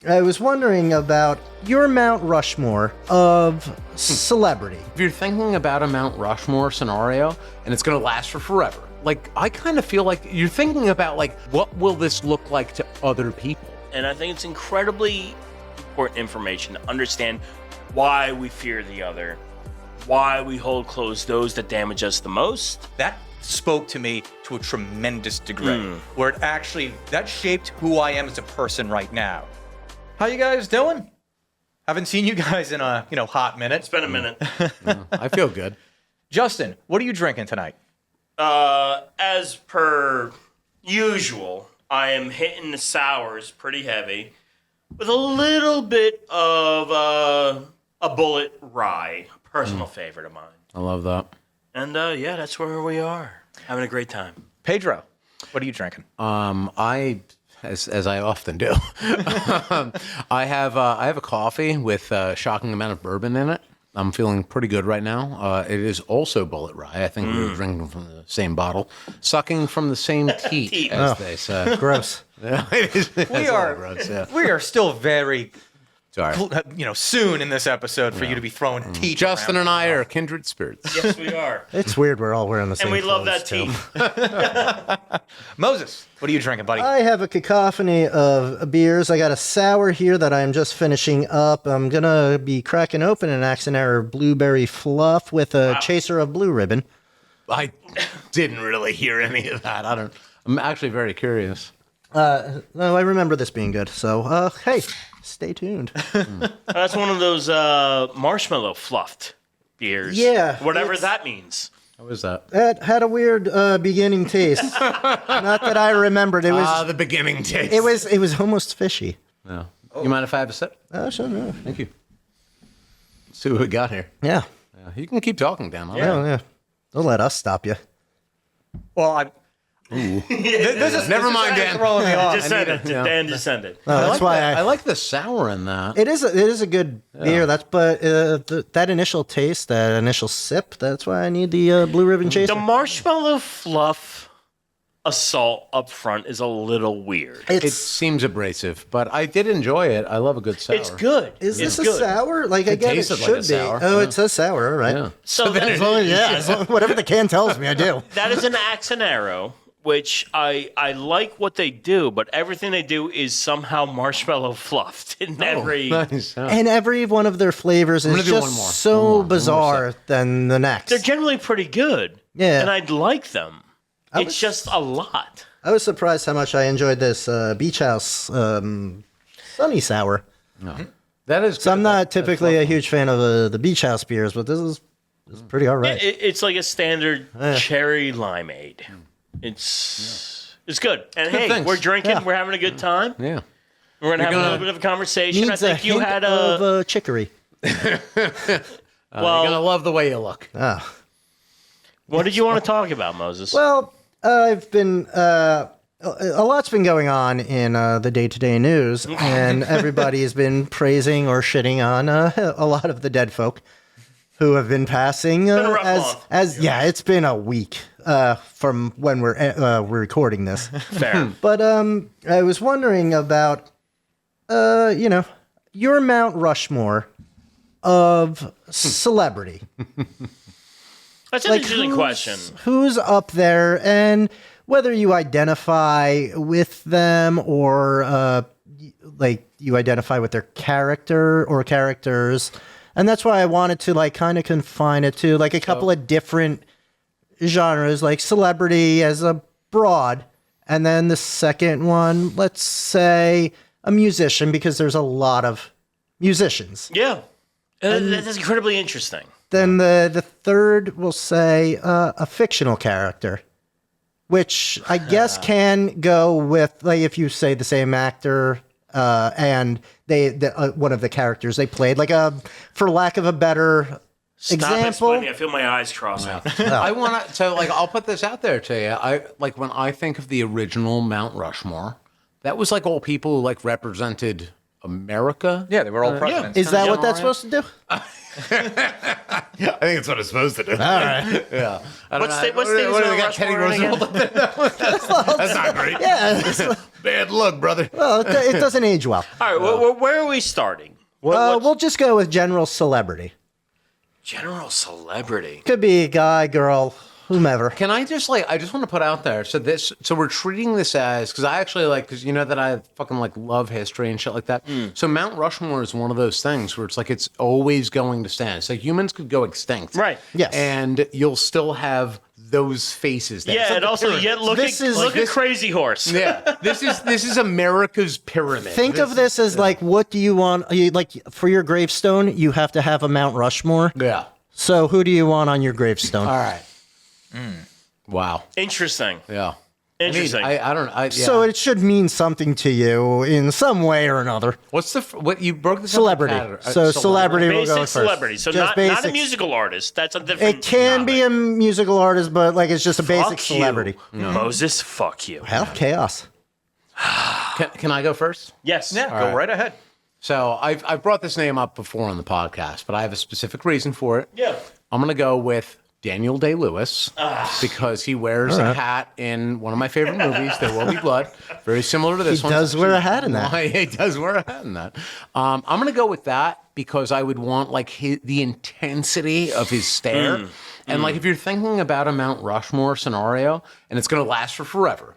I was wondering about your Mount Rushmore of celebrity. If you're thinking about a Mount Rushmore scenario and it's going to last for forever, like, I kind of feel like you're thinking about, like, what will this look like to other people? And I think it's incredibly important information to understand why we fear the other, why we hold close those that damage us the most. That spoke to me to a tremendous degree, where that shaped who I am as a person right now. How you guys doing? Haven't seen you guys in a hot minute. It's been a minute. I feel good. Justin, what are you drinking tonight? As per usual, I am hitting the sours pretty heavy with a little bit of a bullet rye, personal favorite of mine. I love that. And yeah, that's where we are, having a great time. Pedro, what are you drinking? As I often do, I have a coffee with a shocking amount of bourbon in it. I'm feeling pretty good right now. It is also bullet rye. I think we were drinking from the same bottle, sucking from the same teat, as they say. Gross. Yeah, it is. We are still very, Sorry. soon in this episode for you to be throwing tea. Justin and I are kindred spirits. Yes, we are. It's weird we're all wearing the same And we love clothes, that too. tea. Moses, what are you drinking, buddy? I have a cacophony of beers. I got a sour here that I'm just finishing up. I'm going to be cracking open an Accenera blueberry fluff with a chaser of blue ribbon. I didn't really hear any of that. I'm actually very curious. No, I remember this being good. So, hey, stay tuned. That's one of those marshmallow fluffed beers. Yeah, Whatever that means. How was that? That had a weird beginning taste. Not that I remembered. It was The beginning taste. it was almost fishy. Yeah. You mind if I have a sip? Sure, no. Thank you. Let's see what we got here. Yeah. Yeah, you can keep talking, Dan. Yeah. Don't let us stop you. Well, Never mind, Dan. throwing me off. Just send it. Dan just send it. That's why I like the sour in that. it is a good beer. That initial taste, that initial sip. That's why I need the blue ribbon chaser. The marshmallow fluff assault up front is a little weird. It seems abrasive, but I did enjoy it. I love a good sour. It's good. Is this It's a good. sour? Like I guess it tasted like should a be. sour. Oh, Yeah. it says sour. All right. Yeah. So As long as whatever the can tells me, I do. that is an Accenero, which I like what they do, but everything they do is somehow marshmallow fluffed in every. Nice. Yeah. And every one of their flavors is gonna do one just more. so One more bizarre than the next. They're generally pretty good. Yeah. And I'd like them. It's just a lot. I was surprised how much I enjoyed this Beach House Sunny Sour. That is. So I'm not typically a huge fan of the Beach House beers, but this is pretty all right. It's like a standard cherry limeade. It's good. And hey, things. we're drinking. Yeah. We're having a good time. Yeah. We're gonna have a gonna- little bit of a conversation. Needs I think a you hint had of chicory. You're gonna love the way you look. What did you want to talk about, Moses? Well, I've been a lot's been going on in the day-to-day news, and everybody has been praising or shitting on a lot of the dead folk who have been passing. a rough month. It's been a week from when we're recording this. Fair. But I was wondering about your Mount Rushmore of celebrity. That's an interesting question. Who's up there, and whether you identify with them or you identify with their character or characters. And that's why I wanted to kind of confine it to a couple of different genres, like celebrity as a broad. And then the second one, let's say a musician, because there's a lot of musicians. Yeah. That's incredibly interesting. Then the third, we'll say a fictional character, which I guess can go with, if you say the same actor and one of the characters they played, for lack of a better Stop example. explaining. I feel my eyes crossing. I want to. So, I'll put this out there to you. When I think of the original Mount Rushmore, that was all people who represented America. Yeah, they were all presidents. Is that what that's General supposed to do? Yeah, I think it's what it's supposed to do. All right. Yeah. What state is what do they Mount got? Teddy Rushmore Roosevelt up there? That's not great. Yeah. Bad luck, brother. Well, it doesn't age well. All right, where are we starting? What's We'll just go with general celebrity. general celebrity? Could be a guy, girl, whomever. Can I just I just want to put out there. So we're treating this as, because I actually because you know that I fucking love history and shit like that. So Mount Rushmore is one of those things where it's always going to stand. So humans could go extinct, Right. Yes. and you'll still have those faces there. Yeah, It's like and the also pyramid. yet look This at is- look at this- Crazy Horse. Yeah, this is America's pyramid. Think of this as what do you want? For your gravestone, you have to have a Mount Rushmore. Yeah. So who do you want on your gravestone? All right. Wow. Interesting. Yeah. Interesting. I don't. Yeah. So it should mean something to you in some way or another. What's what you broke this Celebrity. So celebrity will go Basic first. celebrity. So Just not a basics. musical artist. That's a different. It can be a musical artist, but it's just a basic Fuck you. celebrity. Moses, fuck you. Hell, chaos. Can I go first? Yes. Yeah, go right ahead. So I've brought this name up before on the podcast, but I have a specific reason for it. Yeah. I'm gonna go with Daniel Day-Lewis because he wears a hat in one of my favorite movies, There Will Be Blood. Very similar to this He one. does wear a hat in that. He does wear a hat in that. I'm gonna go with that because I would want the intensity of his stare. And if you're thinking about a Mount Rushmore scenario and it's gonna last for forever,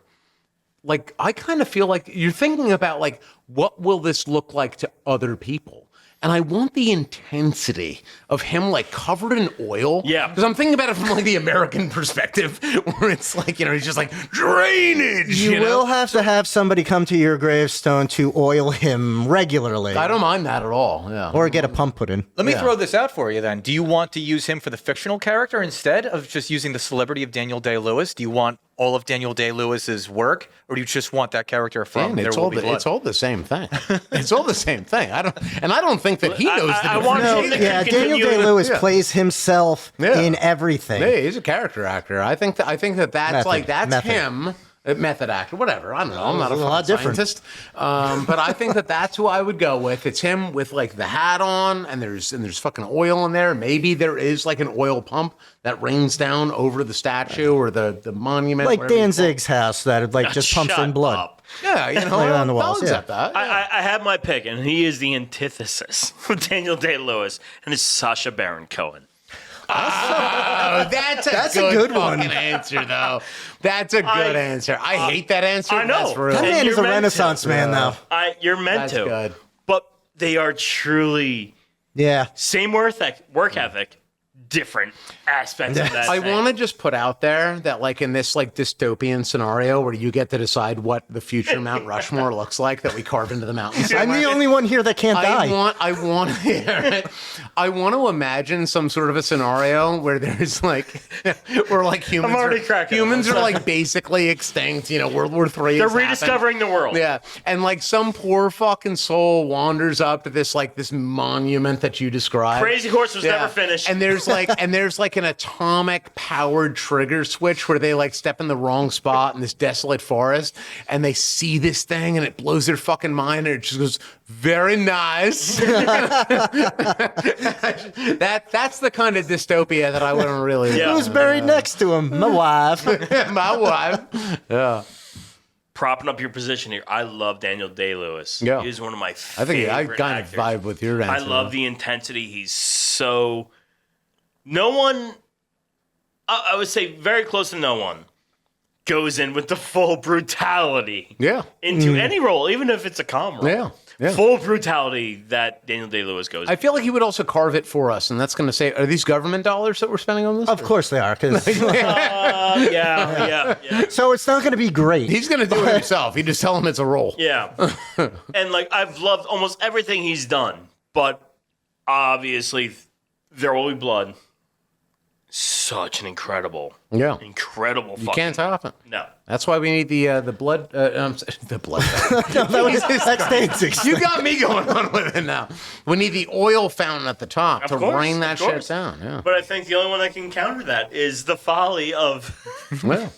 I kind of feel like you're thinking about what will this look like to other people? And I want the intensity of him covered in oil. Yeah. Because I'm thinking about it from the American perspective where it's he's just drainage. You will have to have somebody come to your gravestone to oil him regularly. I don't mind that at all. Yeah. Or get a pump put in. Let me throw this out for you then. Do you want to use him for the fictional character instead of just using the celebrity of Daniel Day-Lewis? Do you want all of Daniel Day-Lewis's work, or do you just want that character from Damn, There Will Be Blood? it's all the same thing. It's all the same thing. I don't think that he knows the I difference. want No, him to yeah, continue Daniel to- Day-Lewis Yeah. plays himself Yeah. in everything. Hey, he's a character actor. I think that's Method. him. Method actor, whatever. I don't know. I'm not a lot different. scientist, but I think that's who I would go with. It's him with the hat on, and there's fucking oil in there. Maybe there is an oil pump that rains down over the statue or the monument. Like whatever you call it. Danzig's house that just pumps Shut in blood. up. Yeah, Like on the walls, I'll accept yeah. that. I have my pick, and he is the antithesis of Daniel Day-Lewis, and it's Sacha Baron Cohen. Oh, that's a good fucking answer, though. That's a good answer. I hate that answer. I know. That's real. That And man is you're a meant Renaissance to. man now. You're meant That's to. good. But they are truly Yeah. same work ethic, different aspects of that. I thing. want to just put out there that, in this dystopian scenario where you get to decide what the future Mount Rushmore looks like that we carve into the mountains. I'm the only one here that can't die. I want to imagine some sort of a scenario where there's where humans already cracking humans are basically extinct. World War III. They're has happened. rediscovering the world. Yeah, and some poor fucking soul wanders up to this this monument that you described. Crazy Horse was never finished. And there's an atomic powered trigger switch where they step in the wrong spot in this desolate forest and they see this thing and it blows their fucking mind and it just goes, very nice. That's the kind of dystopia that I wouldn't really Yeah. Who's buried next to him? My wife. my wife. Yeah. Propping up your position here. I love Daniel Day-Lewis. Yeah. He's one of my I favorite think I kind actors. of vibe with your answer. I love the intensity. He's so... No one... I would say very close to no one goes in with the full brutality Yeah. into any role, even if it's a calm role. Yeah. Yeah. Full brutality that Daniel Day-Lewis goes I feel like he would also carve it for us, and that's going to say, are these government dollars that we're spending on this? Of course they are. 'Cause yeah. so it's not going to be great. He's going to do it himself. You just tell him it's a role. Yeah. And I've loved almost everything he's done, but obviously There Will Be Blood. Such an incredible Yeah. fucking... You can't top it. No. That's why we need the blood. The blood. That's Danzig's. You got me going on with it now. We need the oil fountain at the top to course, rain of that shit course. down. Yeah. But I think the only one that can counter that is the folly of Well,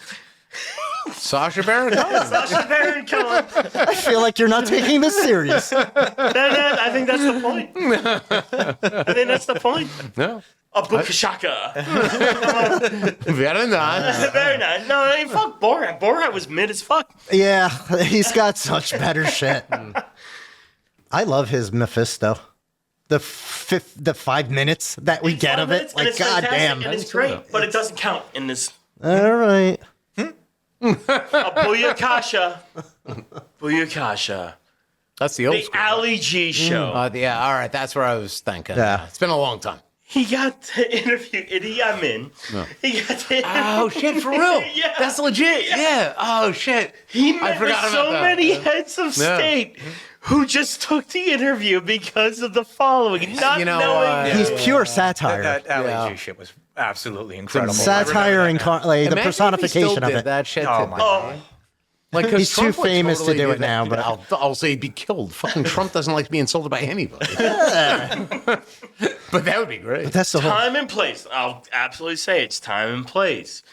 Sasha Baron Cohen. Sacha Baron Cohen. I feel like you're not taking this serious. I think that's the point. I think that's the point. No. A Bukashaka. Very nice. Very nice. No, I mean, fuck Borat. Borat was mid as fuck. Yeah, he's got such better shit. I love his Mephisto. The 5 minutes that we get of it, like goddamn. And it's great, but it doesn't count in this. All right. A Booyakasha. Booyakasha. That's the old The school. Ali G show. Yeah, all right. That's where I was thinking. Yeah. It's been a long time. He got to interview Idi Amin. No. He got to Oh, shit, for real? Yeah. That's legit. Yeah. Oh, shit. He met I with forgot so about that. many heads of state who just took the interview because of the following, not You know, knowing. He's pure satire. That Yeah. LND shit was absolutely incredible. Satire and like the Imagine if he personification still of did it. that shit Oh, today. my Oh, Like, 'cause He's too Trump would famous to totally do it now, that. but- I'll say he'd be killed. Fucking Trump doesn't like to be insulted by anybody. But that would be great. That's the whole. time and place. I'll absolutely say it's time and place.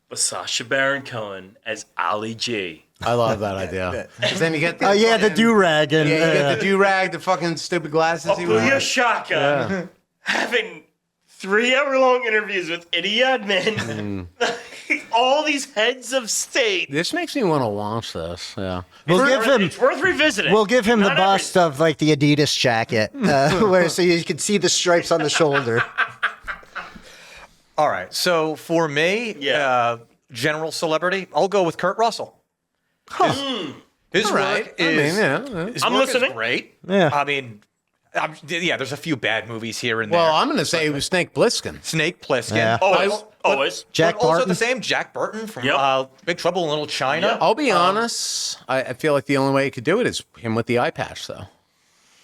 But Sacha Baron Cohen as Ali G. I love that idea. 'Cause then you get the, Oh yeah, the do rag and yeah, you get the do rag, the fucking stupid glasses he wears. Booyashaka having 3-hour-long interviews with Idi Amin. All these heads of state. This makes me want to watch this. Yeah. we'll give him. It's worth revisiting. We'll give him the Not bust of like the Adidas jacket, where so you can see the stripes on the shoulder. All right, so for me, Yeah. general celebrity, I'll go with Kurt Russell. His Right. work is, his I'm work is listening. great. Yeah. I mean, yeah, there's a few bad movies here and there. Well, I'm going to say it was Snake Plissken. Snake Plissken. Yeah. Always. Jack but also Barton. the same Jack Burton from Yep. Big Trouble in Little China. Yep. I'll be honest. I feel like the only way you could do it is him with the eye patch, though.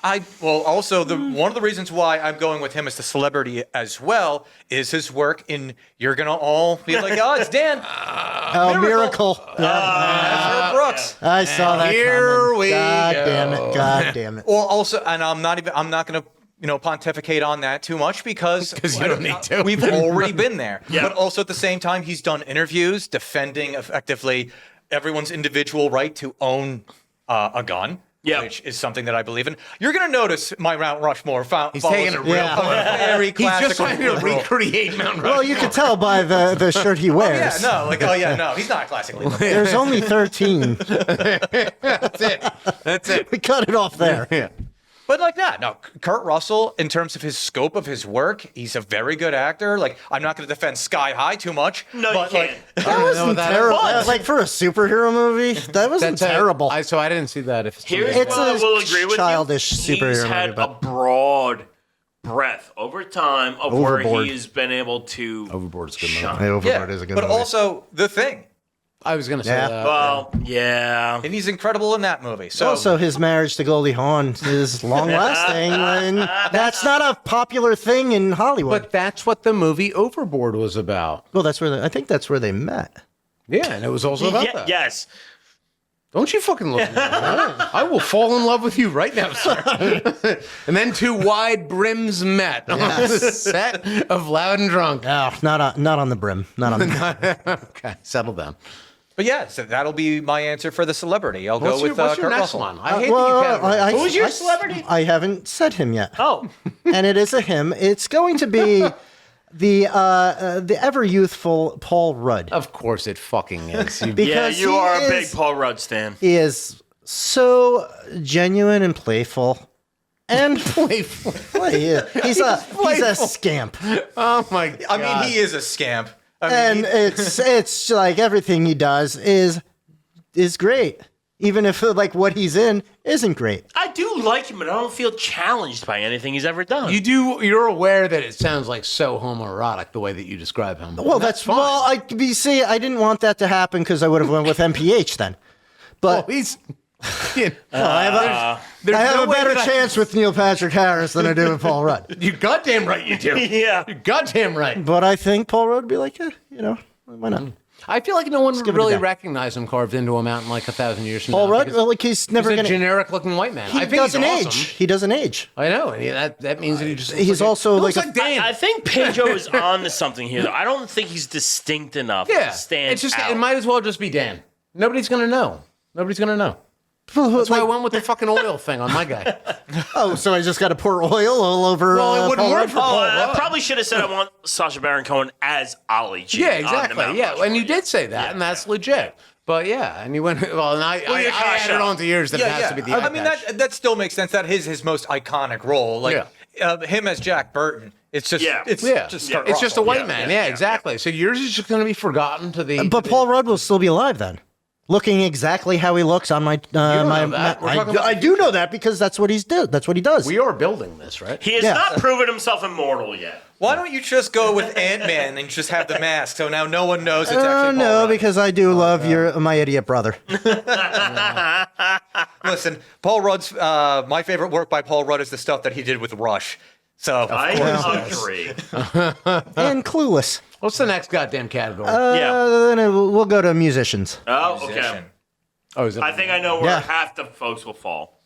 Also one of the reasons why I'm going with him as the celebrity as well is his work in You're Gonna All Be Like, oh, it's Dan. Oh, miracle! Herb Brooks. I saw that. Here coming. we God go. damn it! God damn it! Well, also, and I'm not going to pontificate on that too much because you don't need to. We've already been there. Yeah. But also at the same time, he's done interviews defending effectively everyone's individual right to own a gun. Yeah. Which is something that I believe in. You're going to notice my Mount Rushmore follows taking a it real Yeah. very He's classical just trying to liberal. recreate Mount Rushmore. Well, you can tell by the shirt he Yeah, wears. no, he's not classically liberal. There's only 13. That's it. That's it. We cut it off there. Yeah. But like that, no, Kurt Russell, in terms of his scope of his work, he's a very good actor. Like, I'm not going to defend Sky High too much. No, but you can't. That wasn't that terrible. is. Like for a superhero movie, that wasn't terrible. So I didn't see that. If it's Here's It's what I a will agree with childish you. superhero He's had movie, a but- broad breadth over time of Overboard. where he has been able to. Overboard is a good movie. shine. Overboard is a good but movie. also The Thing, I was going to say Yeah. that. Well, yeah. and he's incredible in that movie. So Also, his marriage to Goldie Hawn is long lasting, and that's not a popular thing in Hollywood. But that's what the movie Overboard was about. Well, that's where I think that's where they met. Yeah, and it was also about that. Yes. Don't you fucking look at me. I will fall in love with you right now, sir. And then two wide brims met on the set of Loud and Drunk. Oh, not on the brim. Not on the brim. Okay, settle down. But yeah, so that'll be my answer for the celebrity. I'll go with what's your Kurt next Russell. one? I hate Well, that you can't. Who's your celebrity? I haven't said him yet. Oh, And it is a him. It's going to be the ever youthful Paul Rudd. Of course it fucking is. You- yeah, Because you he are a big is- Paul Rudd stan. He is so genuine and playful. And playful. he's a scamp. Oh my god. I mean, he is a scamp. And it's like everything he does is great. Even if like what he's in isn't great. I do like him, but I don't feel challenged by anything he's ever done. You're aware that it sounds like so homoerotic the way that you describe him. Well, that's fine. well. I didn't want that to happen because I would have went with MPH then. But Well, he's. You know, I have a better chance with Neil Patrick Harris than I do with Paul Rudd. You're goddamn right you do. yeah. You're goddamn right. But I think Paul Rudd would be like, why not? I feel like no one would give it a really go. recognize him carved into a mountain like 1,000 years from Paul now. Rudd, because well, like he's never he's a going to. generic-looking white man. He I think doesn't he's age. awesome. He doesn't age. I know, and that means that he just. He's also he looks like like Dan. I think Pedro is on to something here. Though. I don't think he's distinct enough to stand it's just out. it might as well just be Dan. Nobody's gonna know. Nobody's gonna know. That's why I went with the fucking oil thing on my guy. Oh, so I just got to pour oil all over. Well, it wouldn't Paul work Rudd? for Paul I Rudd. probably should have said I want Sacha Baron Cohen as Ollie G. Yeah, on the exactly. Mount Yeah, Rushmore. and you did say that, and that's legit. But yeah, and you went well, and I you're added Kasha. on to yours that it has to be the I mean, that still makes sense. That is his most iconic role. Like him as Jack Burton. It's just it's just Kurt it's just a Russell. white man. Yeah, exactly. So yours is just going to be forgotten to the. But Paul Rudd will still be alive then, looking exactly how he looks on my. know that. We're talking about I do know that because that's what he's did. That's what he does. We are building this, right? He has not proven himself immortal yet. Why don't you just go with Ant-Man and just have the mask so now no one knows it's actually Paul no, Rudd? because I do love my idiot brother. Listen, Paul Rudd's my favorite work by Paul Rudd is the stuff that he did with Rush. So I agree. And Clueless. What's the next goddamn category? Yeah. Then we'll go to musicians. Oh, okay. musician. Oh, is it? I think I know where Yeah. half the folks will fall.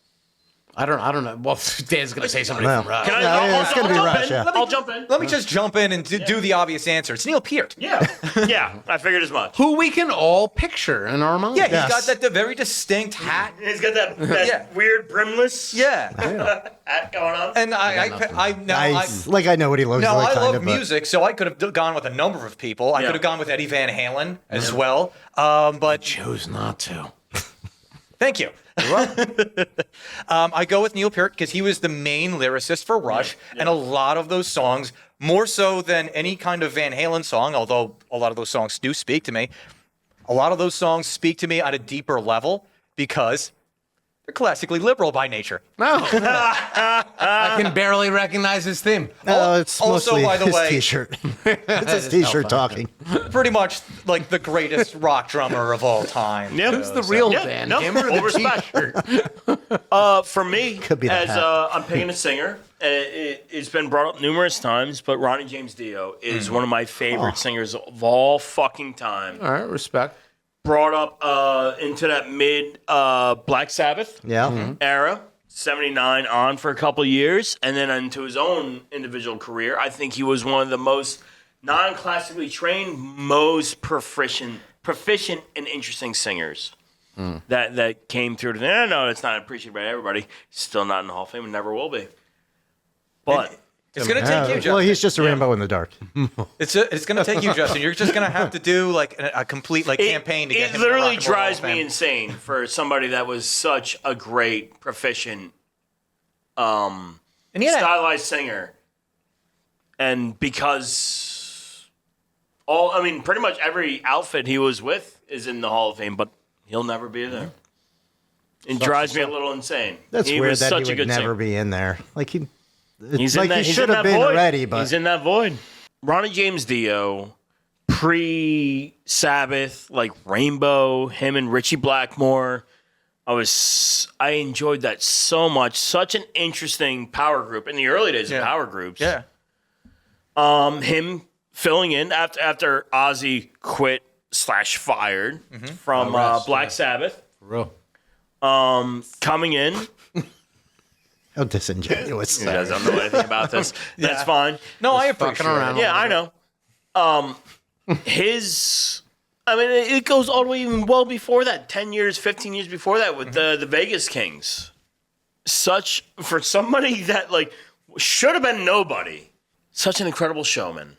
I don't know. Well, Dan's going to say somebody No. from Rush. Can I? Yeah, it's gonna be I'll jump Rush, in. yeah. I'll jump in. Let me just jump in and do the obvious answer. It's Neil Peart. Yeah, yeah. I figured as much. Who we can all picture in our minds. Yeah, he's Yes. got that very distinct hat. He's got that Yeah. weird brimless Yeah, hat going on. and I know what he looks Now, like. I kind love of, but- music, so I could have gone with a number of people. I Yeah. could have gone with Eddie Van Halen as well. But Choose not to. thank you. I go with Neil Peart because he was the main lyricist for Rush, and a lot of those songs, more so than any kind of Van Halen song, although a lot of those songs do speak to me, a lot of those songs speak to me at a deeper level because they're classically liberal by nature. No. I can barely recognize his theme. No, it's Also, mostly by the his way- T-shirt. It's his T-shirt talking. Pretty much like the greatest rock drummer of all time. Yep. Who's the real Yeah, Dan? no, Him or full the respect. T-shirt? For me, Could be the as hat. I'm picking a singer, it's been brought up numerous times, but Ronnie James Dio is one of my favorite singers of all fucking time. All right, respect. Brought up into that mid Black Sabbath Yeah. era, 79 on for a couple of years, and then into his own individual career. I think he was one of the most non-classically trained, most proficient and interesting singers that came through. I know it's not appreciated by everybody. Still not in the Hall of Fame and never will be. But It's going to take you, Justin. Well, he's just a rainbow in the dark. It's going to take you, Justin. You're just going to have to do like a complete campaign to get it him in the literally Rock and Roll Hall drives of me Fame. insane for somebody that was such a great, proficient, And he had stylized singer. And because pretty much every outfit he was with is in the Hall of Fame, but he'll never be there. It drives me a little insane. That's he weird was that such he a would good never singer. be in there. Like he He's in that, he he's should in have that been void. already, but He's in that void. Ronnie James Dio, pre-Sabbath, like Rainbow, him and Richie Blackmore. I enjoyed that so much. Such an interesting power group in the early days of power groups. Yeah. Him filling in after Ozzy quit / fired from Black Sabbath. For real. Coming in. how disingenuous. You guys don't know anything about this. That's fine. No, I fucking appreciate around. it. Yeah, I know. It goes all the way even well before that, 10 years, 15 years before that with the Vegas Kings. For somebody that should have been nobody, such an incredible showman.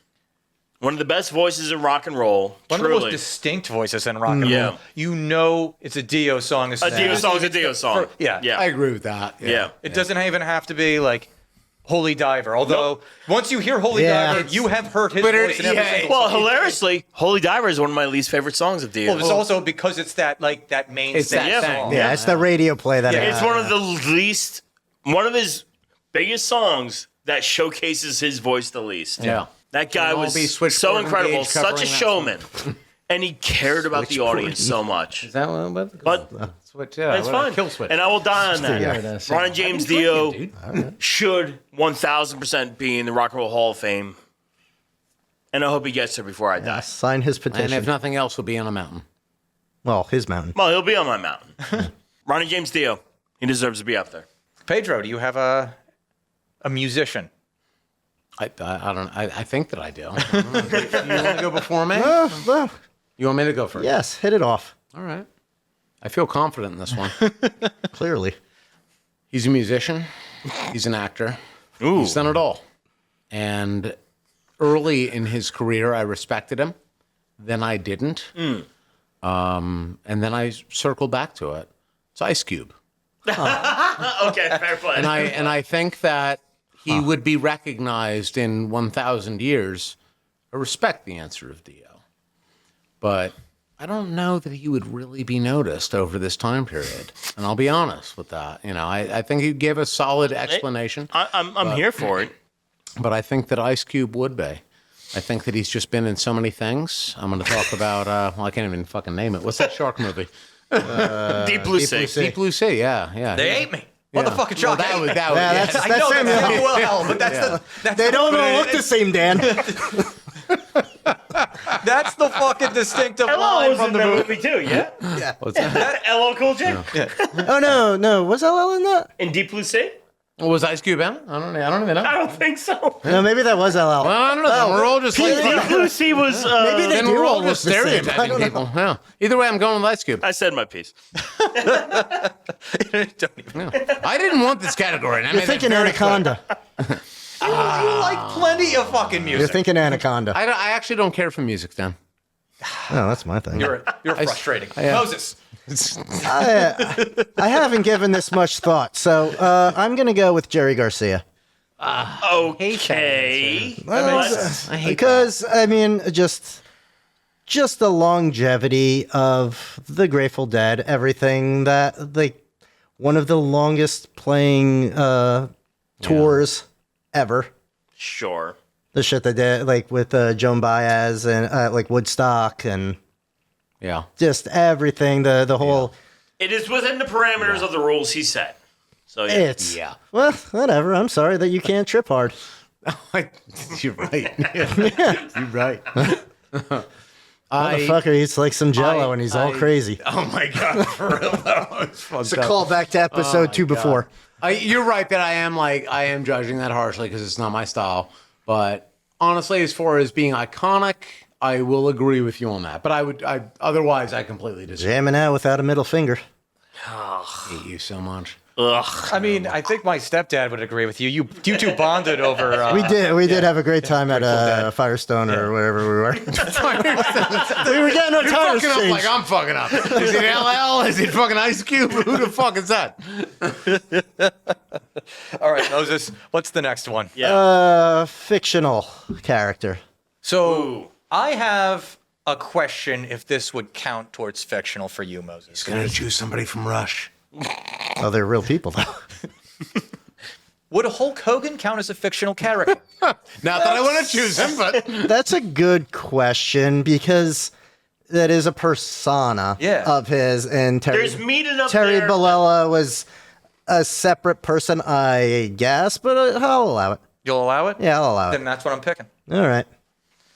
One of the best voices in rock and roll. One truly. of the most distinct voices in rock and roll. Yeah. You know it's a Dio song. A Dio song is a Dio song. Yeah. Yeah. I agree with that. Yeah. It doesn't even have to be like Holy Diver. Although once you hear Holy Yeah. Diver, you have heard his But voice in every yeah, single Well, song. hilariously, Holy Diver is one of my least favorite songs of Dio. Well, it's also because it's that main It's that stage thing. song. Yeah, it's the radio play that. It's one of one of his biggest songs that showcases his voice the least. Yeah. That guy It'll was be so Switchboard incredible, Engage such a covering that showman, and he cared about the audience so much. Is that one? But Switch, yeah. it's fine, Kill switch. and I will die on that. Yeah, it is. Ronnie James I've been Dio drinking, dude. should 1,000% be in the Rock and Roll Hall of Fame. And I hope he gets there before I die. Sign his petition. And if nothing else, will be on a mountain. Well, his mountain. Well, he'll be on my mountain. Ronnie James Dio. He deserves to be up there. Pedro, do you have a musician? I don't. I think that I do. You want to go before me? Well, You want me to go first? yes, hit it off. All right. I feel confident in this one. Clearly. He's a musician. He's an actor. Ooh. He's done it all. And early in his career, I respected him. Then I didn't. And then I circled back to it. It's Ice Cube. Okay, fair play. And I think that he would be recognized in 1,000 years. I respect the answer of Dio. But I don't know that he would really be noticed over this time period. And I'll be honest with that. You know, I think he'd give a solid explanation. I'm here for it. But I think that Ice Cube would be. I think that he's just been in so many things. I'm going to talk about, well, I can't even fucking name it. What's that shark movie? Deep Blue Sea. Deep Blue Sea, yeah. They ate me. Motherfucking shark. Well, that Yeah, was that's I know him. that's not well, but that's They don't all look the same, Dan. that's the fucking distinctive LL line was from in the that movie. movie too, yeah? What's that? That LL Cool J? Oh, no. Was LL in that? In Deep Blue Sea? What was Ice Cube in? I don't even know. I don't think so. No, maybe that was LL. Well, I don't know. We're all just Deep Blue Sea was... Maybe they then do we're all all just look the same. I stereotyping don't know. people. Yeah. Either way, I'm going with Ice Cube. I said my piece. Don't even. I didn't want this category. And I You're made that thinking very Anaconda. You like plenty of fucking You're music. thinking Anaconda. clear. I actually don't care for music, Dan. Oh, that's my thing. You're frustrating. Moses. I haven't given this much thought, so I'm going to go with Jerry Garcia. Okay. I hate Because, I mean, just the longevity of the Grateful Dead, everything that, like, one of the longest playing tours ever. Sure. The shit they did, like, with Joan Baez and, like, Woodstock and Yeah. just everything, the whole... It is within the parameters of the rules he set. So, yeah. It's... Yeah. Well, whatever. I'm sorry that you can't trip hard. You're right. You're right. Motherfucker eats like some Jello and he's all crazy. Oh my god, for real though. It's a callback to episode 2 before. You're right that I am judging that harshly because it's not my style. But honestly, as far as being iconic, I will agree with you on that. But otherwise I completely disagree. Jamming out without a middle finger. I hate you so much. Ugh. I mean, I think my stepdad would agree with you. You two bonded over. We did have a great time at Firestone or wherever we were. We were getting our You're tires fucking up changed. like I'm fucking up. Is it LL? Is it fucking Ice Cube? Who the fuck is that? All right, Moses. What's the next one? Fictional character. So Ooh. I have a question. If this would count towards fictional for you, Moses? Gonna choose somebody from Rush. Oh, they're real people though. Would Hulk Hogan count as a fictional character? Not that I want to choose him, but That's a good question because that is a persona of his, and There's meat enough Terry there. Bollea was a separate person, I guess, but I'll allow it. You'll allow it? Yeah, I'll allow Then it. that's what I'm picking. All right.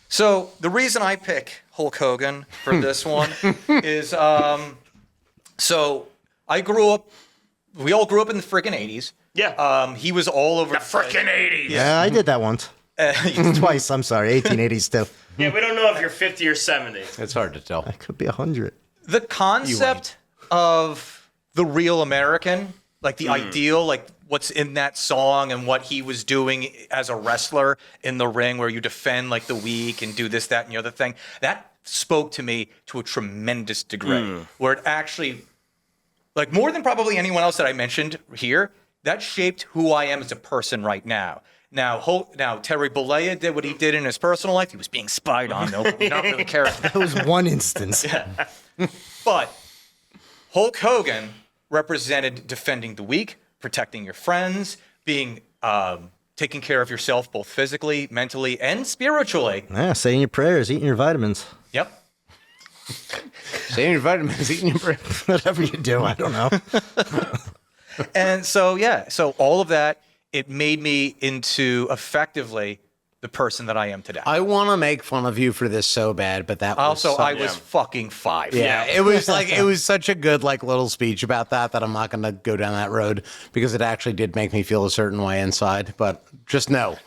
So the reason I pick Hulk Hogan for this one is so I grew up. We all grew up in the freaking 80s. Yeah. He was all over The frickin' 80s. Yeah, I did that once. Twice, I'm sorry. 1880s too. Yeah, we don't know if you're 50 or 70. it's hard to tell. I could be 100. The concept of the real American, like the ideal, like what's in that song and what he was doing as a wrestler in the ring, where you defend like the weak and do this, that, and the other thing, that spoke to me to a tremendous degree, where it actually, like more than probably anyone else that I mentioned here, that shaped who I am as a person right now. Now, Terry Bollea did what he did in his personal life. He was being spied on, though. We don't really care. That was one instance. But Hulk Hogan represented defending the weak, protecting your friends, being taking care of yourself both physically, mentally, and spiritually. Yeah, saying your prayers, eating your vitamins. Yep. Saying your vitamins, eating your bread. Whatever you do, I don't know. And so, yeah, so all of that, it made me into effectively the person that I am today. I want to make fun of you for this so bad, but that Also, was I was fucking 5. Yeah, it was like it was such a good like little speech about that I'm not going to go down that road because it actually did make me feel a certain way inside. But just know.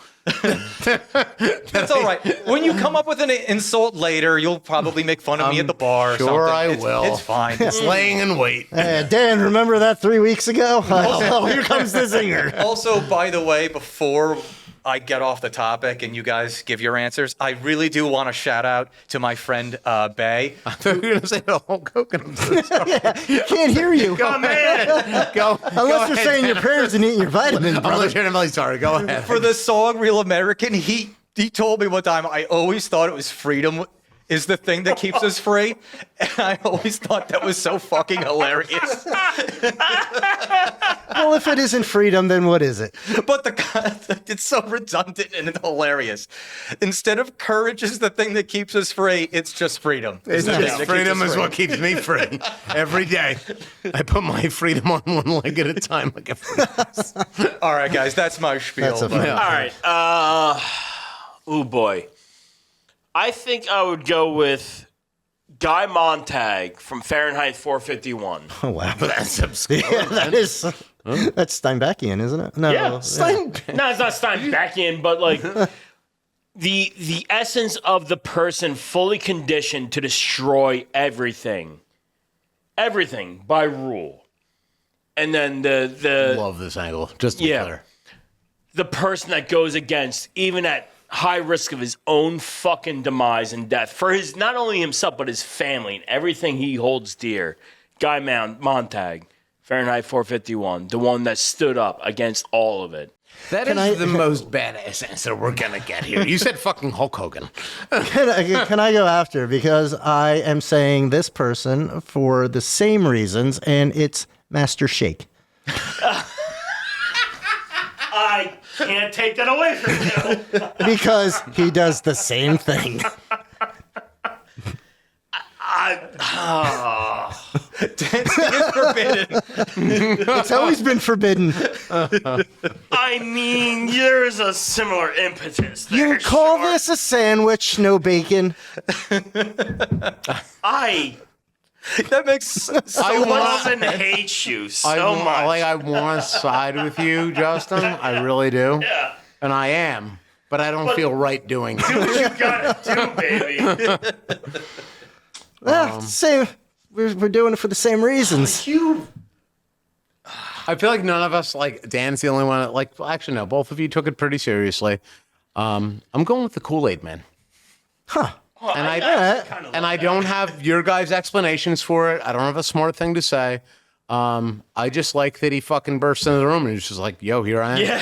That's all right. When you come up with an insult later, you'll probably make fun of me at the bar or sure something. I will. It's fine. It's laying in wait. Dan, remember that 3 weeks ago? Oh, here comes the zinger. Also, by the way, before I get off the topic and you guys give your answers, I really do want to shout out to my friend Bay. I thought you were going to say the Hulk Hogan. I'm so sorry. Can't hear you. Go ahead. Go. Unless you're saying your prayers and eating your vitamins, I'm brother. legitimately sorry. Go ahead. For the song Real American, he told me one time, I always thought it was freedom is the thing that keeps us free. And I always thought that was so fucking hilarious. Well, if it isn't freedom, then what is it? But it's so redundant and hilarious. Instead of courage is the thing that keeps us free, it's just freedom. It's just freedom is what keeps me free every day. I put my freedom on one leg at a time like a freedom. All right, guys, that's my spiel. That's a but- All right. Oh boy. I think I would go with Guy Montag from Fahrenheit 451. Oh, wow. That's obscure. Yeah, that is. That's Steinbeckian, isn't it? No. Yeah, no, it's not Steinbeckian, but like the essence of the person fully conditioned to destroy everything by rule, and then the Love this angle. Just to be clear. the person that goes against even at high risk of his own fucking demise and death for his not only himself but his family and everything he holds dear. Guy Montag, Fahrenheit 451, the one that stood up against all of it. That is the most badass answer we're gonna get here. You said fucking Hulk Hogan. Can I go after? Because I am saying this person for the same reasons, and it's Master Shake. I can't take that away from you. Because he does the same thing. Dancing is forbidden. It's always been forbidden. I mean, there's a similar impetus there. You call sure. this a sandwich, no bacon? That makes so Sullivan hates you so much. I want to side with you, Justin. I really do. Yeah. And I am. But I don't feel right doing it. Do what you gotta do, baby. Well, same. We're doing it for the same reasons. I feel like none of us, like, Dan's the only one, like, well, actually, no, both of you took it pretty seriously. I'm going with the Kool-Aid Man. Huh. And Kinda I don't have your guys' explanations for it. I don't have a smart thing to say. I just like that he fucking burst into the room and he's just like, "Yo, here I am." Yeah.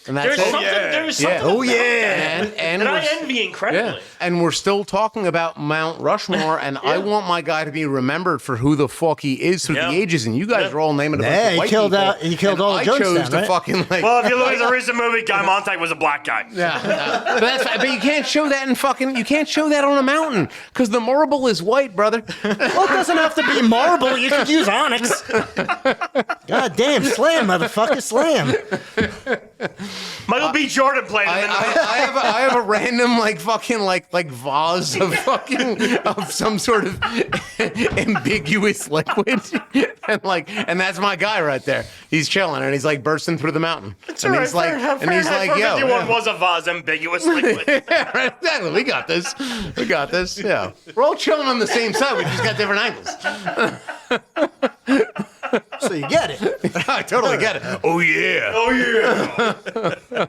And that's There's it. something. There's something. Oh, yeah. And that I we're- envy incredibly. Yeah, and we're still talking about Mount Rushmore, and I want my guy to be remembered for who the fuck he is through Yeah. the ages. And you guys are all naming a bunch Yeah, of he white killed people, out- he killed and all the I Jonestown, chose to right? fucking like. Well, if you look at the recent movie, Guy Montag was a black guy. Yeah, but you can't show that you can't show that on a mountain because the marble is white, brother. Well, it doesn't have to be marble. You could use onyx. God damn, slam, motherfucker, slam. Michael B. Jordan played him in the I have a random like fucking like vase of fucking of some sort of ambiguous liquid, and that's my guy right there. He's chilling and he's like bursting through the mountain. And he's like, yo, 451 was a vase, ambiguous liquid. yeah, right, exactly. We got this. Yeah, we're all chilling on the same side. We just got different angles. So you get it. I totally get it. Oh yeah. Oh, yeah.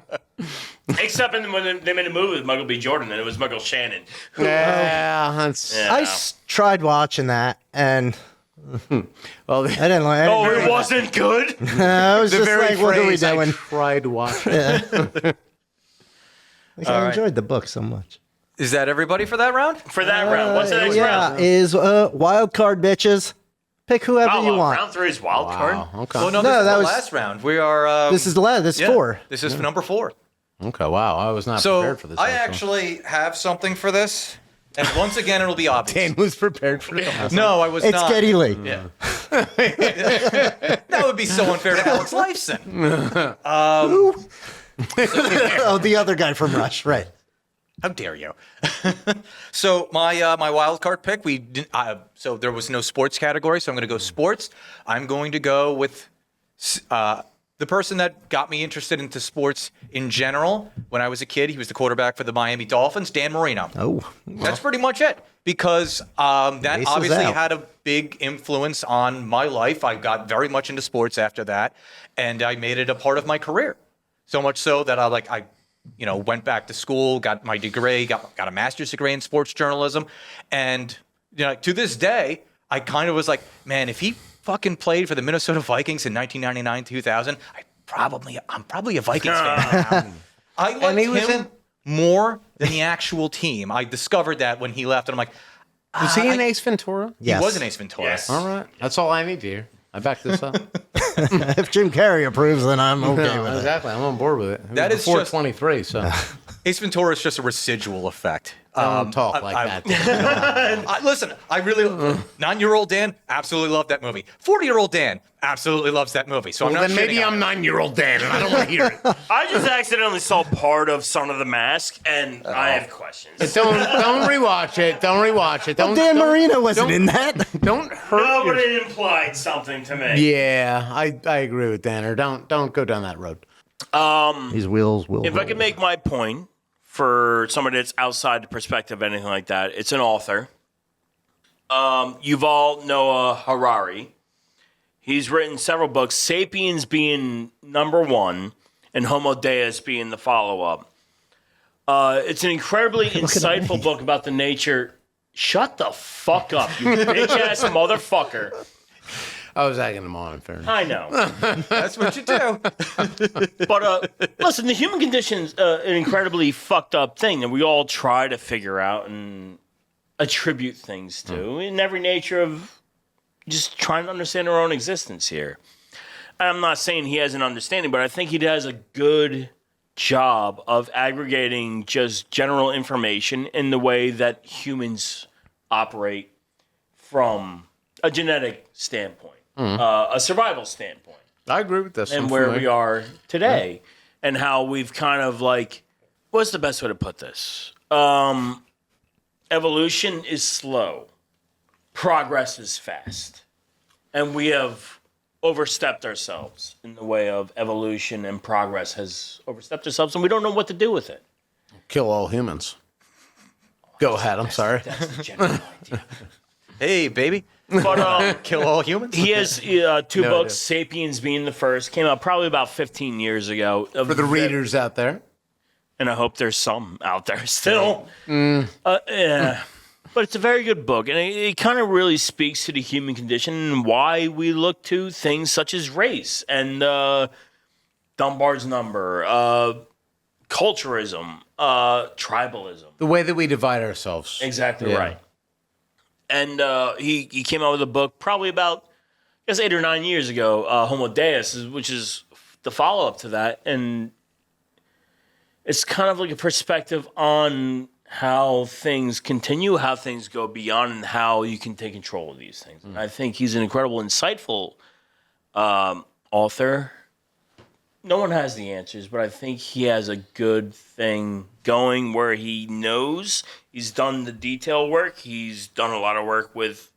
Except when they made a movie with Michael B. Jordan, and it was Michael Shannon. Yeah, that's. Yeah. I tried watching that, and Well, I didn't like it. Oh, it wasn't good? I was the just very like, what are we phrase I doing? tried watching. I enjoyed the book so much. Is that everybody for that round? For that round. What's the next round? Is wild card bitches. Pick whoever Oh, you well, want. round 3 is wild card. Wow. Okay. Well, no, No, this is that the was- last round. We are. This is the last. This is yeah, 4. This is number 4. Okay. Wow. I was not So prepared for this. I actually have something for this, and once again, it'll be obvious. Dan was prepared for this. No, I was It's not. Geddy Lee. Yeah. That would be so unfair to Alex Lifeson. Oh, the other guy from Rush, right? How dare you? So my wild card pick, we didn't. So there was no sports category, so I'm going to go sports. I'm going to go with the person that got me interested into sports in general when I was a kid. He was the quarterback for the Miami Dolphins, Dan Marino. Oh, That's pretty much it. Because that Aces obviously out. had a big influence on my life. I got very much into sports after that, and I made it a part of my career. So much so that I went back to school, got my degree, got a master's degree in sports journalism, and to this day, I kind of was like, man, if he fucking played for the Minnesota Vikings in 1999, 2000, I'm probably a Vikings fan now. I liked him more than the actual team. I discovered that when he left, and I'm like, Was he an Ace Ventura? yes. he was an Ace Ventura. Yes. All right. That's all I need to hear. I back this up. If Jim Carrey approves, then I'm okay with it. Exactly. I'm on board with it. That is before just- 23, so Ace Ventura is just a residual effect. don't talk like that. Dan. Listen, I really 9-year-old Dan absolutely loved that movie. 40-year-old Dan absolutely loves that movie. So Well, I'm not then maybe shitting on I'm it. 9-year-old Dan, and I don't want to hear it. I just accidentally saw part of Son of the Mask, and I have questions. Don't rewatch it. Don't rewatch it. Don't. Dan don't- Marino wasn't don't- in that. Don't hurt. No, but your- it implied something to me. Yeah, I agree with Danner. Don't go down that road. These wheels will. If I can make my point for somebody that's outside the perspective of anything like that, it's an author. Yuval Noah Harari. He's written several books, Sapiens being number one and Homo Deus being the follow-up. It's an incredibly insightful book about the nature. Shut the fuck up, you bitch-ass motherfucker. I was egging him on, in fairness. I know. That's what you do. But listen, the human condition's an incredibly fucked up thing that we all try to figure out and attribute things to in every nature of just trying to understand our own existence here. And I'm not saying he has an understanding, but I think he does a good job of aggregating just general information in the way that humans operate from a genetic standpoint, a survival standpoint, I agree with this. and where we are today, and how we've kind of like, what's the best way to put this? Evolution is slow, progress is fast, and we have overstepped ourselves in the way of evolution, and progress has overstepped ourselves, and we don't know what to do with it. Kill all humans. Go ahead. I'm sorry. That's the general idea. Hey, baby. But Kill all humans? he has two No, books, dude. Sapiens being the first, came out probably about 15 years ago. For the readers out there. And I hope there's some out there still. Yeah. But it's a very good book, and it kind of really speaks to the human condition and why we look to things such as race and Dunbar's number, culturism, tribalism. The way that we divide ourselves. Exactly Yeah. right. And he came out with a book probably about, I guess, 8 or 9 years ago, Homo Deus, which is the follow-up to that. And it's kind of like a perspective on how things continue, how things go beyond, and how you can take control of these things. And I think he's an incredible, insightful author. No one has the answers, but I think he has a good thing going where he knows. He's done the detail work. He's done a lot of work with